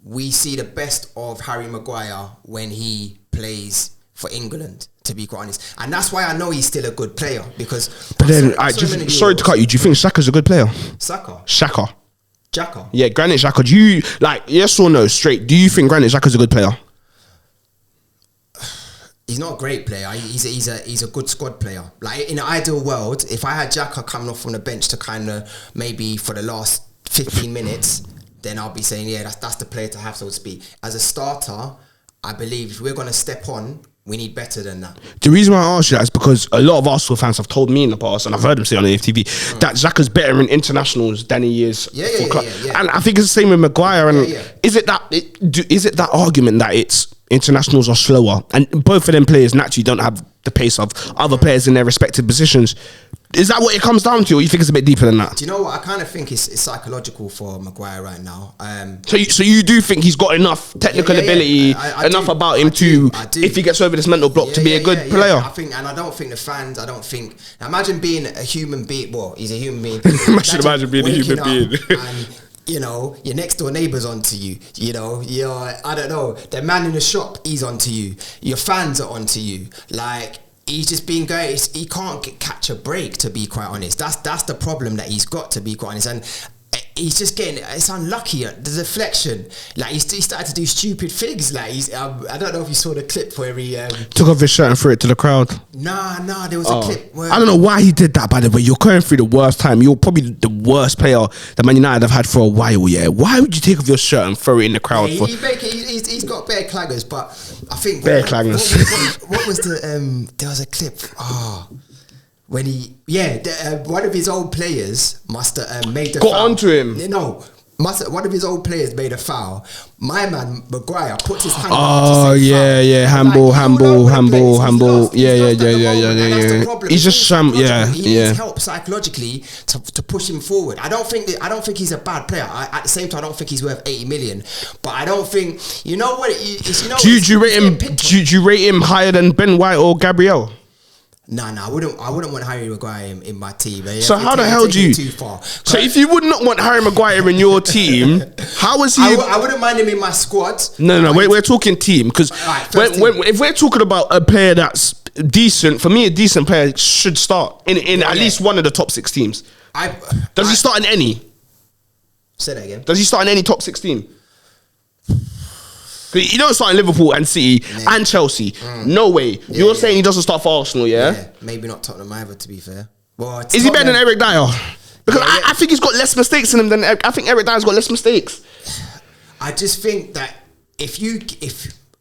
we see the best of Harry Maguire when he plays for England, to be quite honest, and that's why I know he's still a good player, because. But then, sorry to cut you. Do you think Xhaka's a good player? Xhaka. Yeah, Granit Xhaka. Do you like, yes or no? Straight. Do you think Granit Xhaka's a good player? He's not a great player. He's a good squad player. Like in an ideal world, if I had Xhaka coming off from the bench to kind of maybe for the last 15 minutes, then I'll be saying, yeah, that's the player to have, so to speak. As a starter, I believe if we're going to step on, we need better than that. The reason why I ask you that is because a lot of Arsenal fans have told me in the past, and I've heard them say on the AFTV, that Xhaka's better in internationals than he is for club. And I think it's the same with Maguire. And is it that argument that it's internationals are slower, and both of them players naturally don't have the pace of other players in their respective positions? Is that what it comes down to, or you think it's a bit deeper than that? Do you know what? I kind of think it's psychological for Maguire right now. So you do think he's got enough technical ability, enough about him to, if he gets over this mental block, to be a good player? I think, and I don't think the fans. Now imagine being a human being. Well, he's a human being. imagine being a human being. And, you know, your next door neighbour's onto you. You know, I don't know, the man in the shop, he's onto you. Your fans are onto you. Like, he's just being great. He can't catch a break, to be quite honest. That's the problem that he's got, to be quite honest. And he's just it's unlucky. The deflection, like he started to do stupid things. Like I don't know if you saw the clip where he took off his shirt and threw it to the crowd. Nah, there was a clip where, I don't know why he did that, by the way. You're going through the worst time. You're probably the worst player that Man United have had for a while. Yeah, why would you take off your shirt and throw it in the crowd? Yeah, he's got bare claggers, but I think what was the there was a clip. When he, one of his old players must have made the got onto him. No, one of his old players made a foul. My man Maguire puts his hand up Oh to say yeah, foul. handball, Like, handball. He's lost Yeah. at the moment, and that's the problem. He's just He needs help psychologically to push him forward. I don't think he's a bad player. At the same time, I don't think he's worth 80 million. But I don't think you know what. Do you rate him? Do you rate him higher than Ben White or Gabriel? No, I wouldn't want Harry Maguire in my team. So how the hell do you? Too far. So if you would not want Harry Maguire in your team, how is he? I wouldn't mind him in my squad. No. We're talking team because if we're talking about a player that's decent, for me, a decent player should start in at least one of the top 6 teams. Does he start in any? Say that again. Does he start in any top 6 team? He don't start in Liverpool and City and Chelsea. No way. You're saying he doesn't start for Arsenal, yeah? Maybe not Tottenham either, to be fair. Well, is he better than Eric Dyer? Because I think he's got less mistakes in him than I think Eric Dyer's got less mistakes. I just think that if you can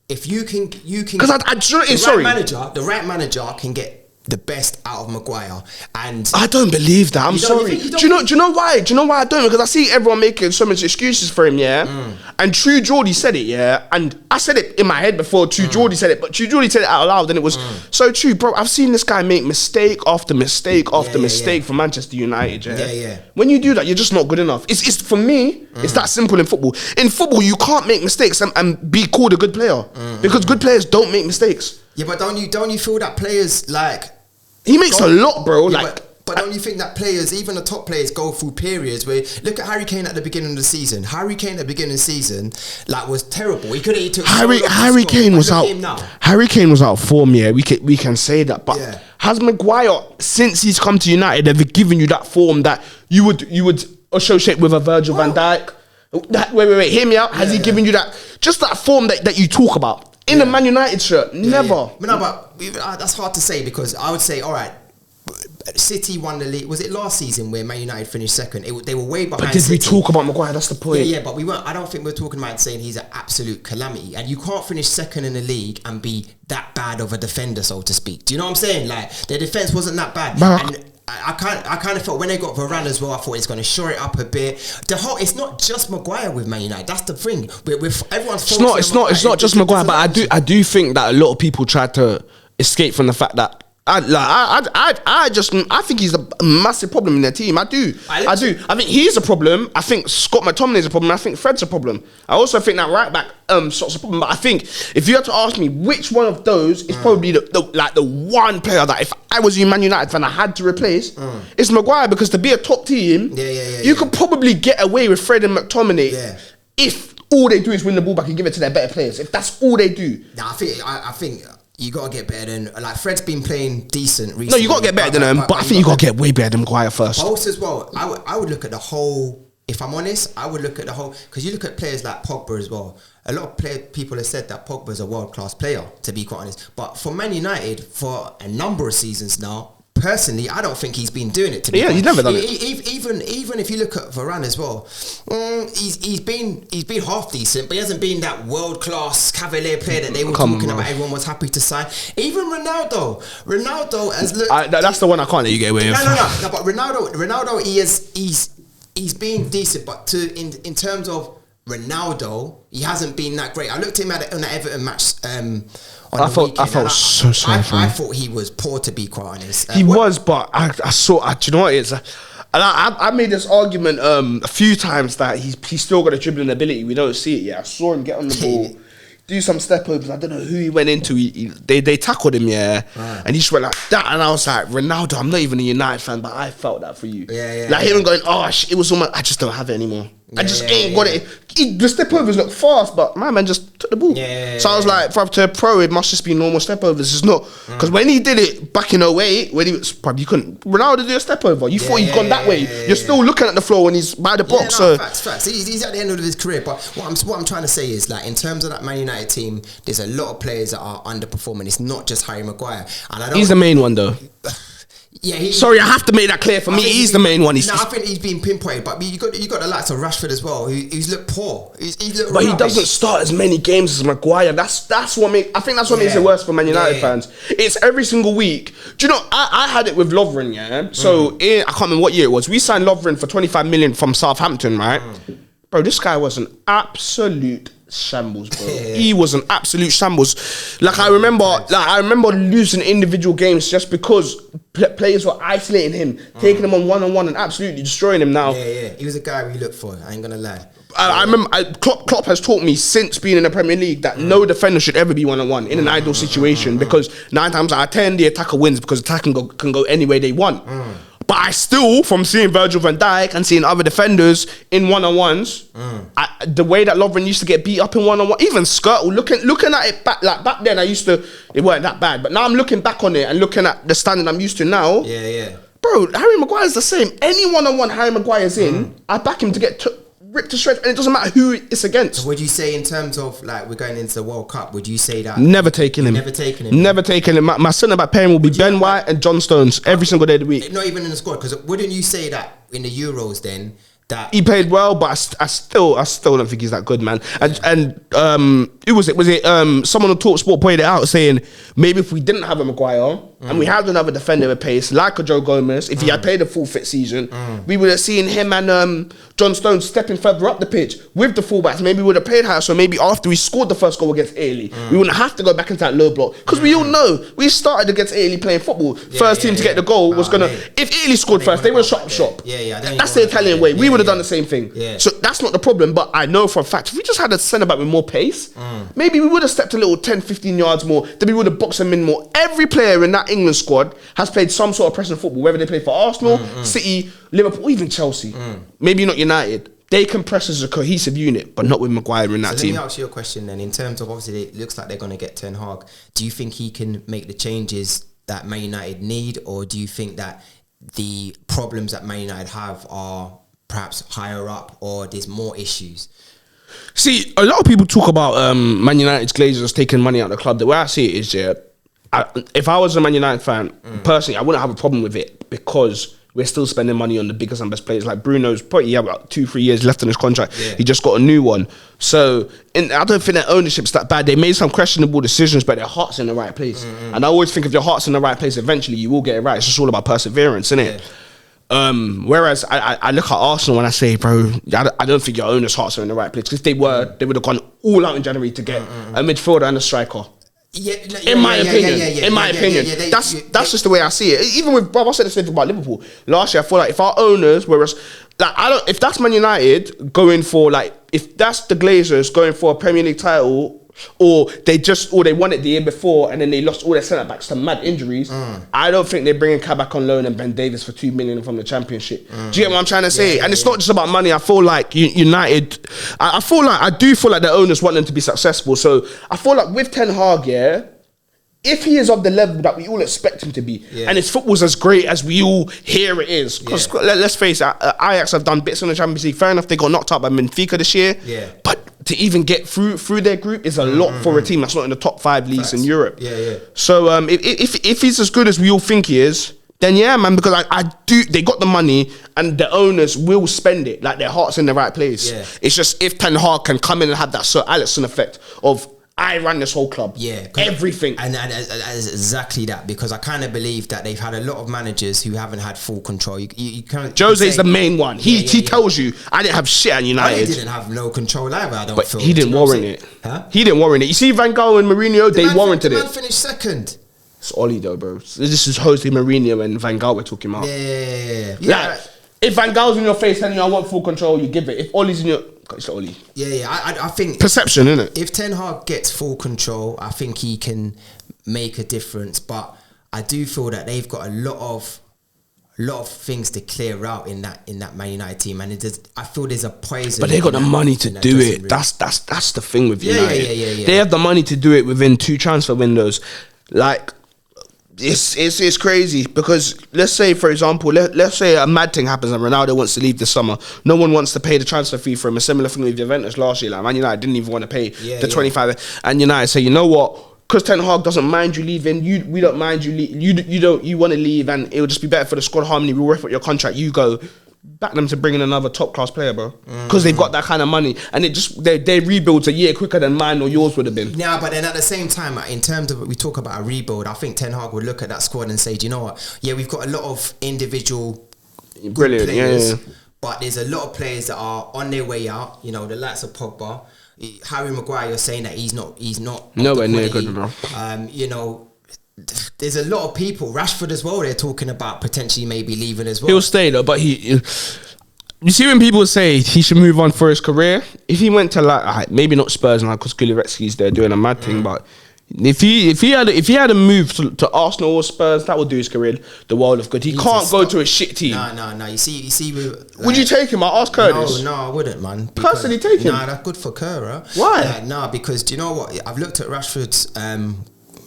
because the right manager can get the best out of Maguire, and I don't believe that. I'm sorry. Do you know why? Do you know why I don't? Because I see everyone making so much excuses for him, yeah. And True Geordie said it, yeah. And I said it in my head before True Geordie said it, but True Geordie said it out loud, and it was so true, bro. I've seen this guy make mistake after mistake after mistake for Manchester United, yeah. When you do that, you're just not good enough. It's for me. It's that simple in football. In football, you can't make mistakes and be called a good player because good players don't make mistakes. Yeah, but don't you feel that players like he makes a lot, bro? Yeah, like, but don't you think that players, even the top players, go through periods where look at Harry Kane at the beginning of the season. Harry Kane at the beginning of the season, like, was terrible. He couldn't. He took Harry Kane was out. Harry Kane was out of form. Yeah, we can say that. But has Maguire, since he's come to United, ever given you that form that you would associate with a Virgil van Dijk? Wait, hear me out. Has he given you that form that you talk about? In a Man United shirt, never. No, but that's hard to say because I would say, all right, City won the league. Was it last season where Man United finished second? They were way behind. But did City. we talk about Maguire? That's the point. Yeah, but we weren't. I don't think we're talking about saying he's an absolute calamity, and you can't finish second in the league and be that bad of a defender, so to speak. Do you know what I'm saying? Like their defense wasn't that bad, and I kind of felt when they got Varane as well, I thought it's going to shore it up a bit. It's not just Maguire with Man United. That's the thing. Everyone's it's not just Maguire, but I do think that a lot of people tried to escape from the fact that I think he's a massive problem in their team. I do. I think he's a problem. I think Scott McTominay is a problem. I think Fred's a problem. I also think that right back sorts a problem. But I think if you had to ask me which one of those is probably the one player that if I was a Man United fan I had to replace, it's Maguire, because to be a top team, you could probably get away with Fred and McTominay if all they do is win the ball back and give it to their better players. If that's all they do. Nah, I think you gotta get better than, like, Fred's been playing decent recently. No, you gotta get better than him, but I think you gotta get way better than Maguire first. Also as well, I would look at the whole. If I'm honest, I would look at the whole, because you look at players like Pogba as well. A lot of people have said that Pogba is a world class player, to be quite honest. But for Man United, for a number of seasons now, personally, I don't think he's been doing it. He's never done it. Even if you look at Varane as well, he's been half decent, but he hasn't been that world class Cavalier player that they were talking about. Everyone was happy to sign. Even Ronaldo has looked. That's the one I can't let you get away with. No. But Ronaldo, he's been decent, but in terms of Ronaldo, he hasn't been that great. I looked at him on the Everton match. I felt so sorry for him. I thought he was poor, to be quite honest. He was, but I saw. Do you know what it is? And I made this argument a few times that he's still got a dribbling ability. We don't see it yet. I saw him get on the ball, do some step overs. I don't know who he went into. They tackled him, and he just went like that. And I was like, Ronaldo, I'm not even a United fan, but I felt that for you. Like him going, it was almost. I just don't have it anymore. I just ain't got it. The step overs look fast, but my man just took the ball. So I was like, to a pro, it must just be normal step overs. It's not, because when he did it back in 08, when he was probably, you couldn't. Ronaldo did a step over. You thought he'd gone that way. You're still looking at the floor when he's by the box. Facts. He's at the end of his career. But what I'm trying to say is, like, in terms of that Man United team, there's a lot of players that are underperforming. It's not just Harry Maguire. And he's the main one though. Sorry, I have to make that clear. For me, he's the main one. I think he's been pinpointed, but you got the likes of Rashford as well, who's looked poor. He's looked but rubbish. He doesn't start as many games as Maguire. That's what makes it worse for Man United fans. It's every single week. Do you know? I had it with Lovren. So I can't remember what year it was. We signed Lovren for 25 million from Southampton, right? Bro, this guy was an absolute shambles, bro. He was an absolute shambles. Like I remember losing individual games just because players were isolating him, taking him on one and absolutely destroying him. Now, he was a guy we looked for. I ain't gonna lie. I remember Klopp has taught me since being in the Premier League that no defender should ever be one-on-one in an ideal situation, because 9 times out of 10 the attacker wins, because the attacker can go any way they want. But I still, from seeing Virgil van Dijk and seeing other defenders in one-on-ones, the way that Lovren used to get beat up in one-on-one, even Skirtle, looking at it back then, it weren't that bad. But now I'm looking back on it and looking at the standard I'm used to now. Bro, Harry Maguire's the same. Any one-on-one Harry Maguire's in, I back him to get ripped to shreds, and it doesn't matter who it's against. So would you say, in terms of like we're going into the World Cup, would you say that never taking him? Never taking him. My centre back pairing will be Ben White and John Stones every single day of the week. Not even in the squad, because wouldn't you say that in the Euros then that he played well, but I still don't think he's that good, man. And who was it? Was it someone on TalkSport pointed it out, saying maybe if we didn't have a Maguire and we had another defender with pace like a Joe Gomez, if he had played a full fit season, we would have seen him and John Stones stepping further up the pitch with the fullbacks. Maybe we would have played higher. So maybe after we scored the first goal against Italy, we wouldn't have to go back into that low block, because we all know we started against Italy playing football. First team to get the goal was gonna. If Italy scored first, they would have shot. That's the Italian way. We would have done the same thing. So that's not the problem. But I know for a fact, if we just had a centre back with more pace, maybe we would have stepped a little 10-15 yards more. Then we would have boxed them in more. Every player in that England squad has played some sort of pressing football, whether they play for Arsenal, City, Liverpool, even Chelsea. Maybe not United. They can press as a cohesive unit, but not with Maguire in that team. Let me ask you a question then. In terms of, obviously, it looks like they're going to get Ten Hag. Do you think he can make the changes that Man United need, or do you think that the problems that Man United have are perhaps higher up, or there's more issues? See, a lot of people talk about Man United's Glazers taking money out of the club. The way I see it is, if I was a Man United fan, personally, I wouldn't have a problem with it, because we're still spending money on the biggest and best players. Like Bruno's probably about 2-3 years left on his contract. He just got a new one. So I don't think their ownership's that bad. They made some questionable decisions, but their heart's in the right place. And I always think if your heart's in the right place, eventually you will get it right. It's just all about perseverance, isn't it? Whereas I look at Arsenal and I say, bro, I don't think your owner's hearts are in the right place. Because if they were, they would have gone all out in January to get a midfielder and a striker. In my opinion, that's just the way I see it. Even with, bro, I said the same thing about Liverpool last year. I feel like if our owners were if that's Man United going for, like, if that's the Glazers going for a Premier League title, or they won it the year before and then they lost all their centre backs to mad injuries, I don't think they're bringing Kabak on loan and Ben Davies for $2 million from the Championship. Do you get what I'm trying to say? And it's not just about money. I feel like United, I do feel like the owners want them to be successful. So I feel like with Ten Hag, if he is of the level that we all expect him to be, and his football's as great as we all hear it is, because let's face it, Ajax have done bits in the Champions League. Fair enough, they got knocked out by Benfica this year, but to even get through their group is a lot for a team that's not in the top 5 leagues in Europe. So if he's as good as we all think he is, then man, because they got the money and the owners will spend it, like their heart's in the right place. It's just if Ten Hag can come in and have that Sir Alisson effect of, I ran this whole club. Everything. And exactly that, because I kind of believe that they've had a lot of managers who haven't had full control. You kind of, Jose's the main one. He tells you, I didn't have shit at United. I didn't have no control either, I don't but feel. He didn't warrant it. He didn't warrant it. You see Van Gaal and Mourinho, they warranted it. The man finished second. It's Oli though, bro. This is Jose Mourinho and Van Gaal we're talking about. Like, if Van Gaal's in your face telling you I want full control, you give it. If Oli's in your... It's Oli. I think... Perception, innit? If Ten Hag gets full control, I think he can make a difference. But I do feel that they've got a lot of things to clear out in that Man United team, and I feel there's a poison. But they got the money to do it. That's the thing with United. They have the money to do it within 2 transfer windows. Like... It's crazy, because let's say, for example, let's say a mad thing happens and Ronaldo wants to leave this summer. No one wants to pay the transfer fee for him. A similar thing with Juventus last year. Like Man United didn't even want to pay the 25, and United say, you know what? Because Ten Hag doesn't mind you leaving, we don't mind you. You want to leave, and it will just be better for the squad harmony. We'll rip up your contract. You go. Back them to bring in another top class player, bro, because they've got that kind of money, and it just their rebuilds a year quicker than mine or yours would have been. Yeah, but then at the same time, in terms of we talk about a rebuild, I think Ten Hag would look at that squad and say, do you know what? Yeah, we've got a lot of individual brilliant players, but there's a lot of players that are on their way out. You know, the likes of Pogba, Harry Maguire. You're saying that he's not nowhere near good enough. You know, there's a lot of people. Rashford as well. They're talking about potentially maybe leaving as well. He'll stay though, but he. You see when people say he should move on for his career, if he went to like maybe not Spurs now because Kulevetsky's there doing a mad thing, but if he had a move to Arsenal or Spurs, that would do his career the world of good. He can't go to a shit team. No. You see, would you take him? I ask Curtis. No, I wouldn't, man. Personally, take him. Nah, that's good for Kerr. Why? No, because do you know what? I've looked at Rashford's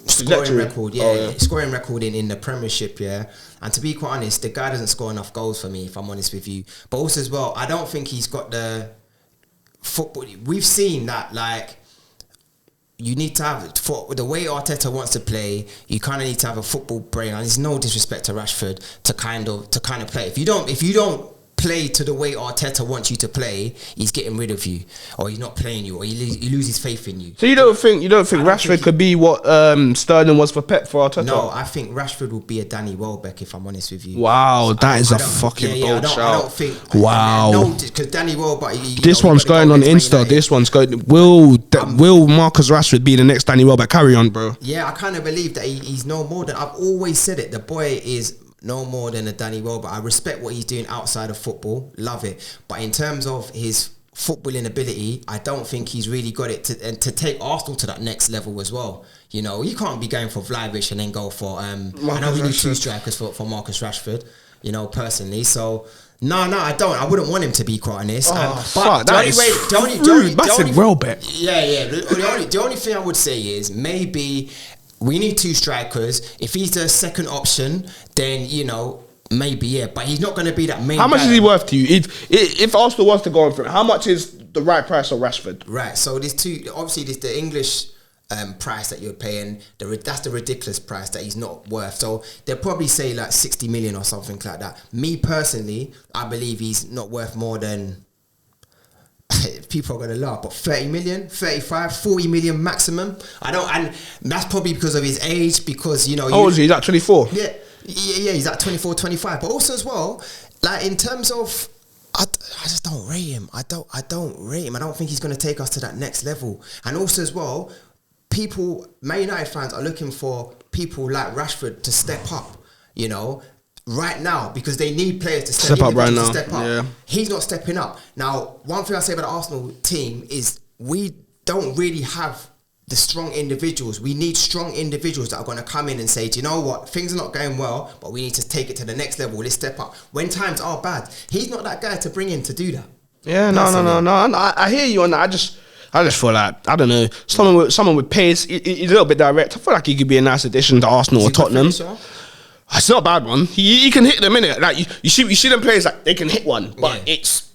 scoring record. Scoring record in the Premiership. Yeah. And to be quite honest, the guy doesn't score enough goals for me, if I'm honest with you. But also as well, I don't think he's got the football. We've seen that, like, you need to have, for the way Arteta wants to play, you kind of need to have a football brain. And there's no disrespect to Rashford to kind of play. If you don't play to the way Arteta wants you to play, he's getting rid of you, or he's not playing you, or he loses faith in you. So you don't think Rashford could be what Sterling was for Pep for Arteta? No, I think Rashford would be a Danny Welbeck, if I'm honest with you. Wow, that is a fucking bold shout. I don't think. Wow. Because Danny Welbeck. This one's going on Insta. This one's going. Will Marcus Rashford be the next Danny Welbeck? Carry on, bro. Yeah, I kind of believe that he's no more than. I've always said it. The boy is no more than a Danny Welbeck. I respect what he's doing outside of football, love it. But in terms of his footballing ability, I don't think he's really got it to take Arsenal to that next level as well. You know, you can't be going for Vlahovic and then go for I know we need 2 strikers for Marcus Rashford. You know, personally, so. No, I don't. I wouldn't want him to be quite honest. But the only Welbeck. Yeah. The only thing I would say is maybe we need 2 strikers. If he's the second option, then, you know, maybe, yeah. But he's not going to be that main. How much is he worth to you? If Arsenal wants to go on for it, how much is the right price of Rashford? Right. So there's 2. Obviously, there's the English price that you're paying. That's the ridiculous price that he's not worth. So they'll probably say like 60 million or something like that. Me personally, I believe he's not worth more than. People are going to laugh, but 30 million, 35, 40 million maximum. And that's probably because of his age, because, you know. How old is he? He's at 24? Yeah, he's at 24, 25. But also as well, like in terms of, I just don't rate him. I don't rate him. I don't think he's going to take us to that next level. And also as well, Man United fans are looking for people like Rashford to step up, you know, right now, because they need players to step up right now. Yeah. He's not stepping up. Now, one thing I say about the Arsenal team is we don't really have the strong individuals. We need strong individuals that are going to come in and say, do you know what, things are not going well, but we need to take it to the next level. Let's step up. When times are bad, he's not that guy to bring in to do that. Yeah, no. I hear you on that. I just feel like, I don't know, someone with pace. He's a little bit direct. I feel like he could be a nice addition to Arsenal or Tottenham. It's not a bad one. He can hit them, innit? Like you see them players like they can hit one, but it's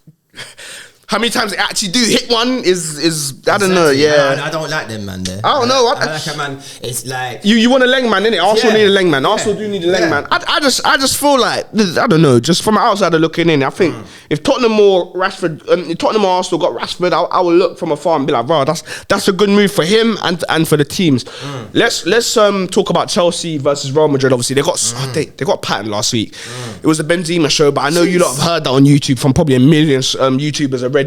how many times they actually do hit one is I don't know. Yeah, I don't like them, man. There. I don't know. I like a man. It's like you want a leg man, innit? Arsenal need a leg man. Arsenal do need a leg man. I just feel like, I don't know. Just from an outsider looking in, I think if Tottenham or Rashford, if Tottenham or Arsenal got Rashford, I will look from afar and be like, bro, that's a good move for him and for the teams. Let's talk about Chelsea versus Real Madrid. Obviously, they got patterned last week. It was a Benzema show, but I know you lot have heard that on YouTube from probably a million YouTubers already.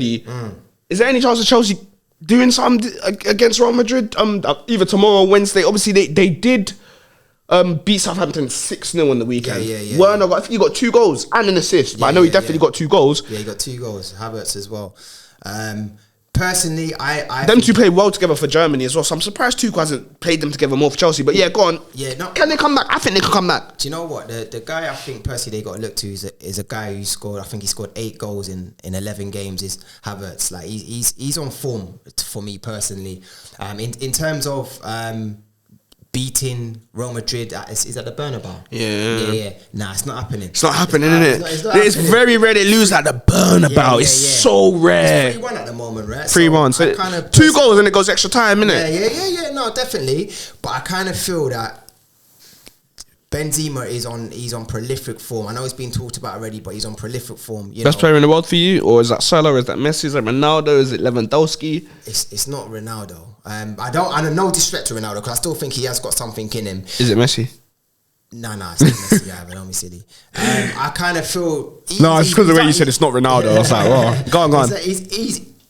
Is there any chance of Chelsea doing something against Real Madrid? Either tomorrow or Wednesday. Obviously, they did beat Southampton 6-0 on the weekend. Yeah. Werner, I think he got 2 goals and an assist, but I know he definitely got 2 goals. Yeah, he got 2 goals. Havertz as well. Personally, I them 2 played well together for Germany as well, so I'm surprised Tuchel hasn't played them together more for Chelsea. But yeah, go on. Yeah, no. Can they come back? I think they can come back. Do you know what? The guy I think personally they got to look to is a guy who scored. I think he scored 8 goals in 11 games. Is Havertz. Like he's on form for me personally. In terms of beating Real Madrid is that the Bernabeu? Yeah. Nah, it's not happening. It's not happening, isn't it? It's very rare they lose at the Bernabeu. It's so rare. It's 3-1 at the moment, right? 3-1. So kind of 2 goals and it goes extra time, innit? Yeah. No, definitely. But I kind of feel that Benzema he's on prolific form. I know it's been talked about already, but he's on prolific form. Best player in the world for you? Or is that Salah? Is that Messi? Is that Ronaldo? Is it Lewandowski? It's not Ronaldo. I don't no disrespect to Ronaldo, because I still think he has got something in him. Is it Messi? No, it's not Messi either. Don't be silly. I kind of feel. No, it's because the way you said it's not Ronaldo. I was like, oh, go on.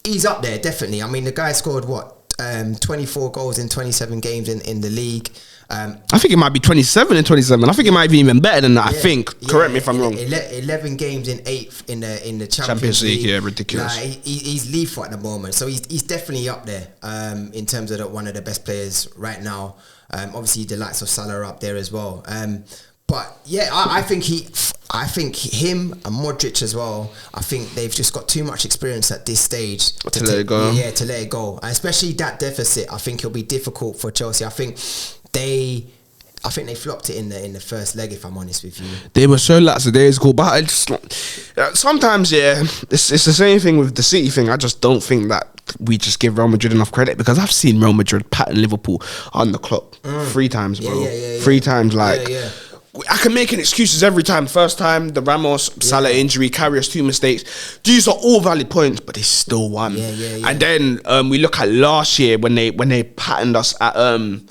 He's up there definitely. I mean, the guy scored what 24 goals in 27 games in the league. I think it might be 27 and 27. I think it might be even better than that. I think. Correct me if I'm wrong. 11 games in 8th in the Champions League. Yeah, ridiculous. He's lethal at the moment, so he's definitely up there in terms of one of the best players right now. Obviously, the likes of Salah are up there as well. But yeah, I think him and Modric as well. I think they've just got too much experience at this stage to let it go. Yeah, to let it go, and especially that deficit. I think it'll be difficult for Chelsea. I think they flopped it in the first leg. If I'm honest with you, they were so lackadaisical. But I just sometimes, it's the same thing with the City thing. I just don't think that we just give Real Madrid enough credit, because I've seen Real Madrid pattern Liverpool on the clock 3 times, bro. 3 times, like. I can make excuses every time. First time, the Ramos, Salah injury, Karius 2 mistakes. These are all valid points, but they still won. And then we look at last year when they patterned us at the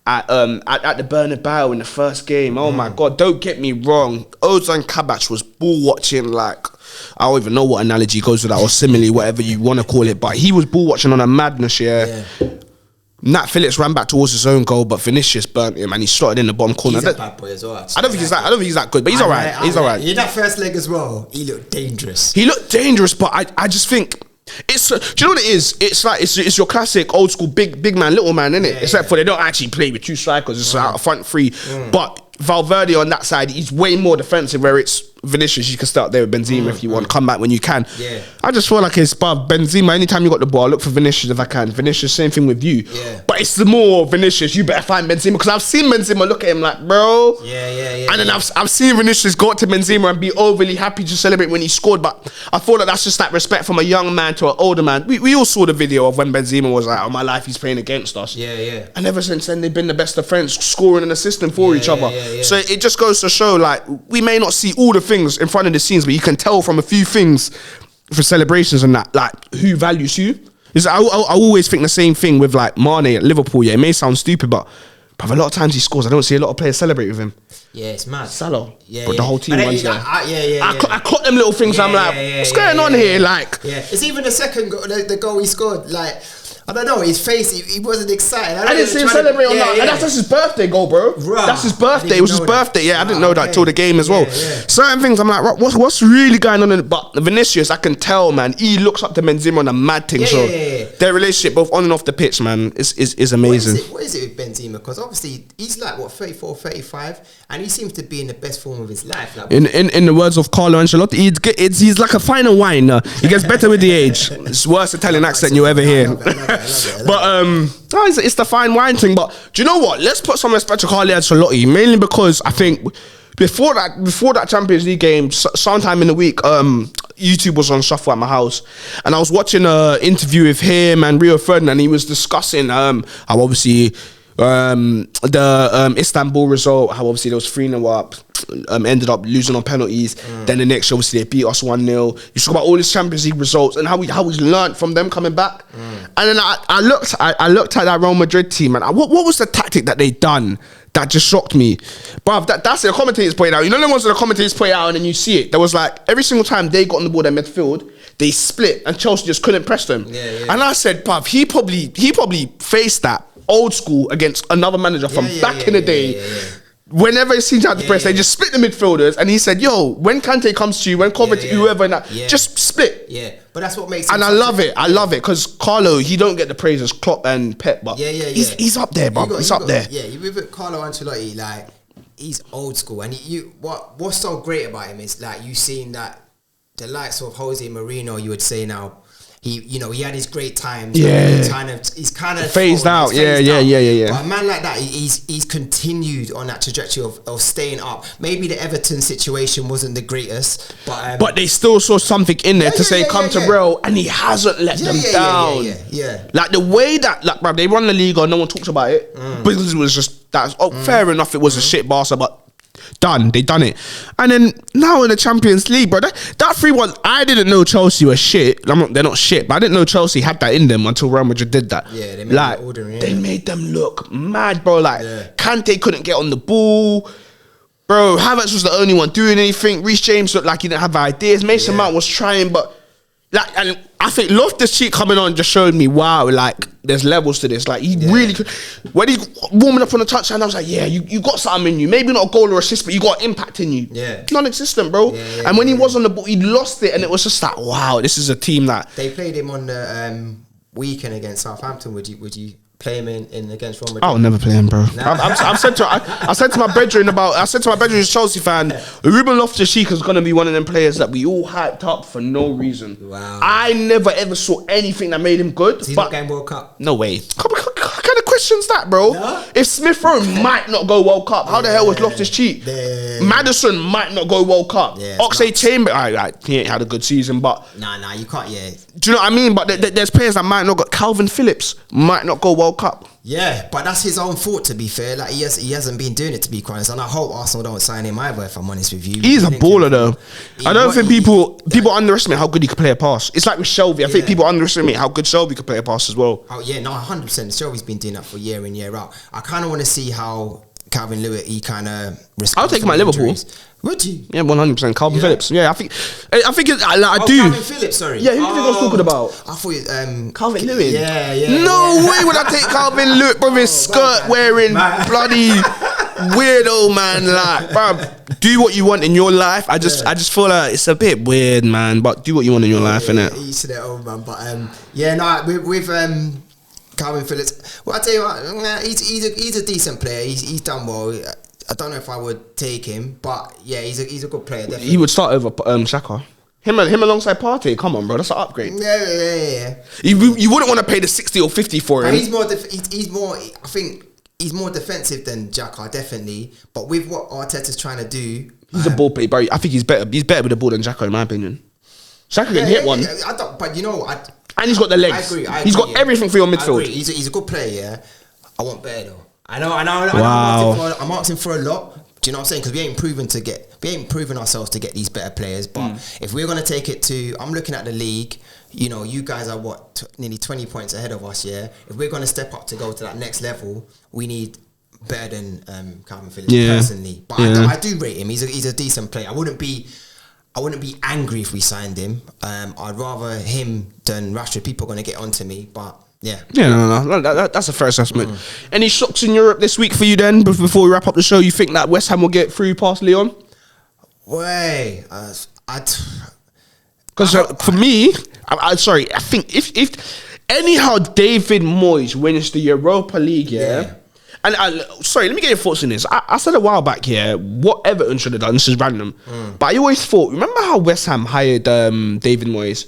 Bernabeu in the first game. Oh my God, don't get me wrong. Ozan Kabak was ball watching like, I don't even know what analogy goes with that, or simile, whatever you want to call it, but he was ball watching on a madness, Nat Phillips ran back towards his own goal, but Vinicius burnt him and he slotted in the bottom corner. He's a bad boy as well. I don't think he's that good, but he's alright. He's alright. In that first leg as well, he looked dangerous. But I just think it's. Do you know what it is? It's like it's your classic old school big man, little man, innit? Except for they don't actually play with 2 strikers. It's out front 3. But Valverde on that side, he's way more defensive. Where it's Vinicius, you can start there with Benzema if you want. Come back when you can. I just feel like it's Benzema. Anytime you got the ball, I look for Vinicius if I can. Vinicius, same thing with you. But it's the more Vinicius. You better find Benzema, because I've seen Benzema look at him like, bro. And then I've seen Vinicius go up to Benzema and be overly happy to celebrate when he scored. But I feel like that's just that respect from a young man to an older man. We all saw the video of when Benzema was like, "Oh my life, he's playing against us." And ever since then, they've been the best of friends, scoring and assisting for each other. So it just goes to show, like, we may not see all the things in front of the scenes, but you can tell from a few things for celebrations and that, like, who values who. I always think the same thing with like Mane at Liverpool. It may sound stupid, but a lot of times he scores, I don't see a lot of players celebrate with him. It's mad. Salah, but the whole team runs there. I caught them little things. I'm like, what's going on here? Like, it's even the second goal, the goal he scored. Like, I don't know, his face, he wasn't excited. I didn't see him celebrate on that. And that's his birthday goal, bro. That's his birthday. It was his birthday. I didn't know that till the game as well. Certain things, I'm like, what's really going on? But Vinicius, I can tell, man, he looks up to Benzema on a mad thing. So their relationship, both on and off the pitch, man, is amazing. What is it with Benzema? Because obviously, he's like, 34, 35, and he seems to be in the best form of his life. Like, in the words of Carlo Ancelotti, he's like a finer wine. He gets better with the age. It's the worst Italian accent you ever hear. But it's the fine wine thing. But do you know what? Let's put some respect to Carlo Ancelotti, mainly because I think before that Champions League game, sometime in the week, YouTube was on shuffle at my house, and I was watching an interview with him and Rio Ferdinand. He was discussing how obviously the Istanbul result, how obviously there was 3-0 up, ended up losing on penalties. Then the next, obviously they beat us 1-0. You talk about all these Champions League results and how we learned from them coming back. And then I looked at that Real Madrid team, and what was the tactic that they done that just shocked me, bruv? That's the commentators point out. You know the ones that the commentators point out, and then you see it. There was like every single time they got on the ball in midfield, they split, and Chelsea just couldn't press them. And I said, bruv, he probably faced that old school against another manager from back in the day. Whenever it seems out the press, they just split the midfielders, and he said, "Yo, when Kante comes to you, when Kovacic, whoever, and that, just split." But that's what makes. And I love it. I love it because Carlo, he don't get the praise as Klopp and Pep, but he's up there, bro. He's up there. Yeah, with Carlo Ancelotti, like, he's old school, and what's so great about him is like you seen that the likes of Jose Mourinho, you would say now. He had his great times. He's kind of phased out. But a man like that, he's continued on that trajectory of staying up. Maybe the Everton situation wasn't the greatest, but they still saw something in there to say come to Real, and he hasn't let them down. Like the way that, like, bro, they run the league, or no one talks about it because it was just fair enough. It was a shit Barca, but. They done it. And then now in the Champions League, bro, that 3-1, I didn't know Chelsea were shit. They're not shit, but I didn't know Chelsea had that in them until Real Madrid did that. They made they made them look mad, bro. Like Kante couldn't get on the ball. Bro, Havertz was the only one doing anything. Reece James looked like he didn't have ideas. Mason Mount was trying, but like, and I think Loftus-Cheek coming on just showed me, wow, like there's levels to this. Like he really could. When he's warming up on the touchline, I was like, yeah, you got something in you. Maybe not a goal or assist, but you got impact in you. Yeah, non-existent, bro. And when he was on the ball, he lost it, and it was just like, wow, this is a team that they played him on the weekend against Southampton. Would you play him in against Real Madrid? I'll never play him, bro. I said to my brethren who's a Chelsea fan, Ruben Loftus-Cheek is going to be one of them players that we all hyped up for no reason. Wow. I never ever saw anything that made him good. He's not going World Cup. No way. What kind of question's that, bro? No? If Smith Rowe might not go World Cup, how the hell was Loftus-Cheek? Maddison might not go World Cup. Oxlade-Chamberlain, he ain't had a good season, but nah, you can't. Do you know what I mean? But there's players that might not go. Calvin Phillips might not go World Cup. Yeah, but that's his own fault, to be fair. Like he hasn't been doing it, to be quite honest. And I hope Arsenal don't sign him either, if I'm honest with you. He's a baller though. I don't think people underestimate how good he could play a pass. It's like with Shelby. I think people underestimate how good Shelby could play a pass as well. Oh yeah, no, 100%. Shelby's been doing that for year in, year out. I kind of want to see how Calvin Lewis, he kind of responds. I'll take him at Liverpool. Would you? Yeah, 100%. Calvin Phillips. Yeah, I think I do. Calvin Phillips, sorry. Yeah, who do you think I was talking about? I thought you, Calvin Lewin. Yeah. No way would I take Calvin Lewin, bro, his skirt wearing bloody weirdo, man. Like, bro, do what you want in your life. I just feel like it's a bit weird, man. But do what you want in your life, innit? Each to their own, man. But with Calvin Phillips, well, I tell you what, he's a decent player. He's done well. I don't know if I would take him, but yeah, he's a good player. Definitely. He would start over Xhaka. Him alongside Partey. Come on, bro, that's an upgrade. Yeah. You wouldn't want to pay the 60 or 50 for him. But he's more. I think he's more defensive than Xhaka, definitely. But with what Arteta's trying to do, he's a ball player, bro. I think he's better. He's better with the ball than Xhaka, in my opinion. Xhaka can hit one. But you know, and he's got the legs. I agree. He's got everything for your midfield. He's a good player. Yeah, I want better though. I know. Wow. I'm asking for a lot. Do you know what I'm saying? Because we ain't proven ourselves to get these better players. But if we're gonna take it to, I'm looking at the league. You know, you guys are nearly 20 points ahead of us. Yeah. If we're gonna step up to go to that next level, we need better than Calvin Phillips personally. But I do rate him. He's a decent player. I wouldn't be angry if we signed him. I'd rather him than Rashford. People are gonna get onto me, but. Yeah, no. That's a fair assessment. Any shocks in Europe this week for you then? Before we wrap up the show, you think that West Ham will get through past Lyon? Because for me, I'm sorry. I think if anyhow David Moyes wins the Europa League, and sorry, let me get your thoughts on this. I said a while back here, what Everton should have done. This is random, but I always thought. Remember how West Ham hired David Moyes?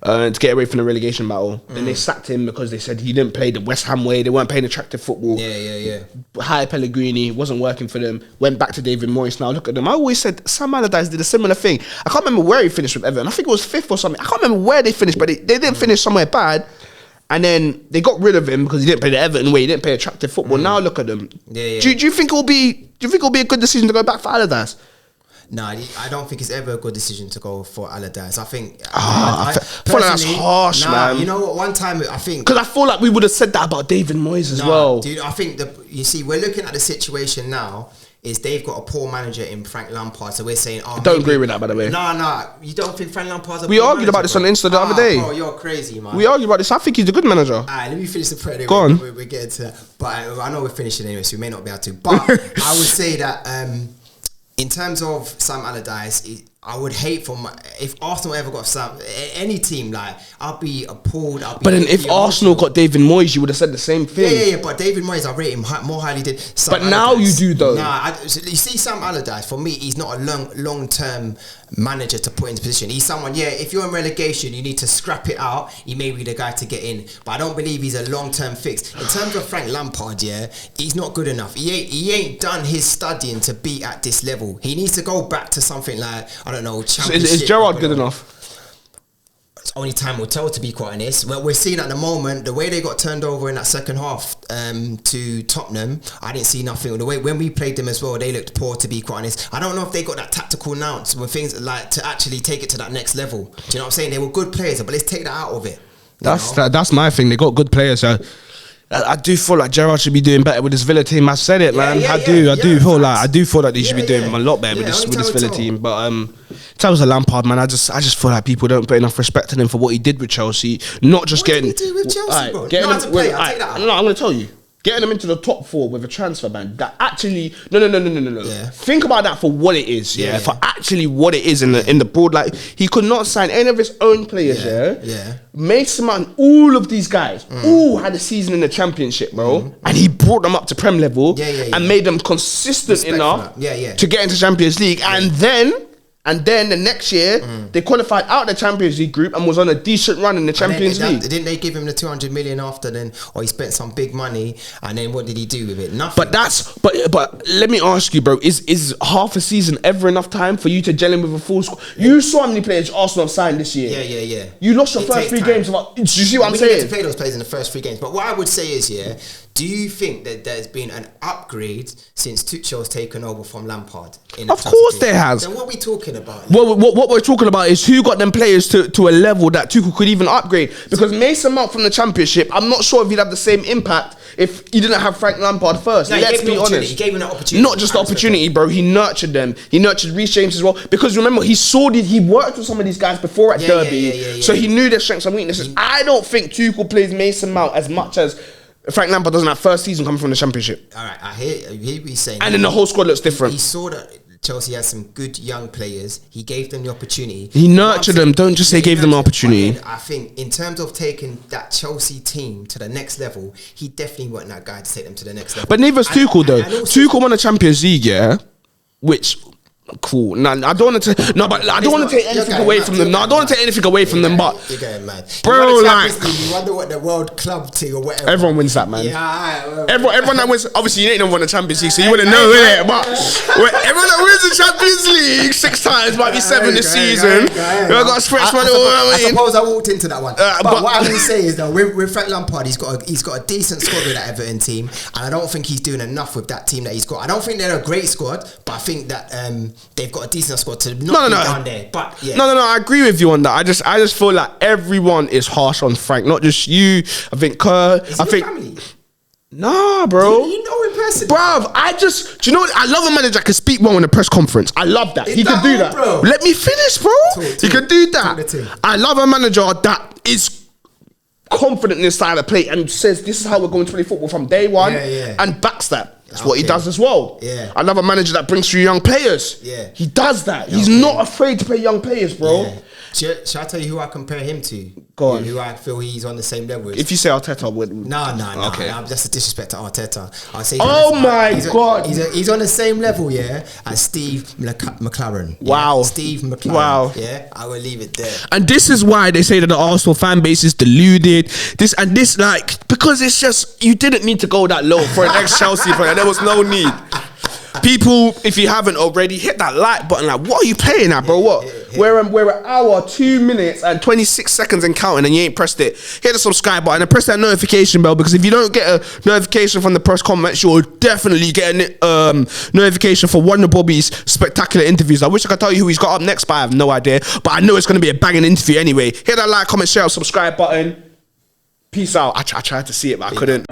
To get away from the relegation battle. Then they sacked him because they said he didn't play the West Ham way. They weren't playing attractive football. Yeah. Hired Pellegrini, wasn't working for them. Went back to David Moyes. Now look at them. I always said Sam Allardyce did a similar thing. I can't remember where he finished with Everton. I think it was 5th or something. I can't remember where they finished, but they didn't finish somewhere bad. And then they got rid of him because he didn't play the Everton way. He didn't play attractive football. Now look at them. Yeah. Do you think it will be a good decision to go back for Allardyce? No, I don't think it's ever a good decision to go for Allardyce. I think I feel like that's harsh, man. You know what? One time I think because I feel like we would have said that about David Moyes as well. Dude, I think you see, we're looking at the situation now. Is they've got a poor manager in Frank Lampard, so we're saying, I don't agree with that, by the way. No, you don't think Frank Lampard's a We poor argued manager, about this on Insta the other day. Bro, you're crazy, man. We argued about this. I think he's a good manager. Alright, let me finish the prayer. Go on. We're getting to that. But I know we're finishing anyway, so we may not be able to. But I would say that in terms of Sam Allardyce, I would hate if Arsenal ever got any team, like I'd be appalled. But then if Arsenal got David Moyes, you would have said the same thing. Yeah. But David Moyes, I rate him more highly than Sam But now Allardyce. you do though. You see, Sam Allardyce for me, he's not a long term manager to put into position. He's someone. Yeah, if you're in relegation, you need to scrap it out. He may be the guy to get in, but I don't believe he's a long term fix. In terms of Frank Lampard, he's not good enough. He ain't done his studying to be at this level. He needs to go back to something like, I don't know, Is Gerrard good enough? Only time will tell, to be quite honest. Well, we're seeing at the moment the way they got turned over in that second half to Tottenham. I didn't see nothing. The way when we played them as well, they looked poor, to be quite honest. I don't know if they got that tactical nous with things like to actually take it to that next level. Do you know what I'm saying? They were good players, but let's take that out of it. That's my thing. They got good players. So I do feel like Gerrard should be doing better with this Villa team. I said it, man. I do feel like they should be doing a lot better with this Villa team. But in terms of Lampard, man, I just feel like people don't put enough respect on him for what he did with Chelsea. Not just getting. What did he do with Chelsea, bro? Getting As a player, I'll take that out. No, I'm going to tell you. Getting them into the top 4 with a transfer ban that actually no. Yeah. Think about that for what it is, for actually what it is in the broad. Like, he could not sign any of his own players. Mason Mount, all of these guys, all had a season in the Championship, bro, and he brought them up to Prem level and made them consistent enough to get into Champions League, and then the next year, they qualified out the Champions League group and was on a decent run in the Champions League. Didn't they give him the 200 million after then, or he spent some big money, and then what did he do with it? Nothing. But let me ask you, bro, is half a season ever enough time for you to gel in with a full squad? You saw how many players Arsenal have signed this year. Yeah. You lost your first 3 games. Do you see what I'm saying? We need to play those players in the first 3 games. But what I would say is, do you think that there's been an upgrade since Tuchel's taken over from Lampard? Of course there has. Then what are we talking about? What we're talking about is who got them players to a level that Tuchel could even upgrade. Because Mason Mount from the Championship, I'm not sure if he'd have the same impact if he didn't have Frank Lampard first. No, Let's be honest. He gave him an opportunity. Not just the opportunity, bro. He nurtured them. He nurtured Reece James as well. Because remember, he worked with some of these guys before at Derby. So he knew their strengths and weaknesses. I don't think Tuchel plays Mason Mount as much as Frank Lampard doesn't have first season coming from the Championship. All right, I hear what you're saying. And then the whole squad looks different. He saw that Chelsea has some good young players. He gave them the opportunity. He nurtured them. Don't just say gave them the opportunity. I think in terms of taking that Chelsea team to the next level, he definitely wasn't that guy to take them to the next level. But neither's Tuchel though. Tuchel won a Champions League, which. Cool. Nah, I don't want to. No, but I don't want to take anything away from them. No, I don't want to take anything away from them. But you're going mad, bro. Like, you wonder what the World Club team or whatever. Everyone wins that, man. Yeah, everyone that wins. Obviously, you ain't never won the Champions League, so you wouldn't know, innit? But everyone that wins the Champions League 6 times, might be 7 this season. I got fresh money. I suppose I walked into that one. But what I'm going to say is though, with Frank Lampard, he's got a decent squad with that Everton team, and I don't think he's doing enough with that team that he's got. I don't think they're a great squad, but I think that they've got a decent squad to not be down there. But yeah. No, I agree with you on that. I just feel like everyone is harsh on Frank, not just you. I think Kerr. Is he your family? Nah, bro. You know him personally, bruv. Do you know what? I love a manager that can speak well in a press conference. I love that. He can do that. Bro? Let me finish, bro. He can do that. I love a manager that is confident in his style of play and says this is how we're going to play football from day one and backs that. That's what he does as well. Yeah. I love a manager that brings through young players. Yeah. He does that. He's not afraid to play young players, bro. Yeah. Shall I tell you who I compare him to? Go on. Who I feel he's on the same level with? If you say Arteta, No. Okay. That's a disrespect to Arteta. I'll say God. He's on the same level, as Steve McLaren. Wow. Steve McLaren. Wow. Yeah, I will leave it there. And this is why they say that the Arsenal fan base is deluded. Because it's just, you didn't need to go that low for an ex-Chelsea player. There was no need. People, if you haven't already, hit that like button. Like, what are you playing at, bro? What? We're an hour, 2 minutes, and 26 seconds and counting, and you ain't pressed it. Hit the subscribe button and press that notification bell, because if you don't get a notification from the press comments, you'll definitely get a notification for one of Bobby's spectacular interviews. I wish I could tell you who he's got up next, but I have no idea. But I know it's going to be a banging interview anyway. Hit that like, comment, share, subscribe button. Peace out. I tried to see it, but I couldn't.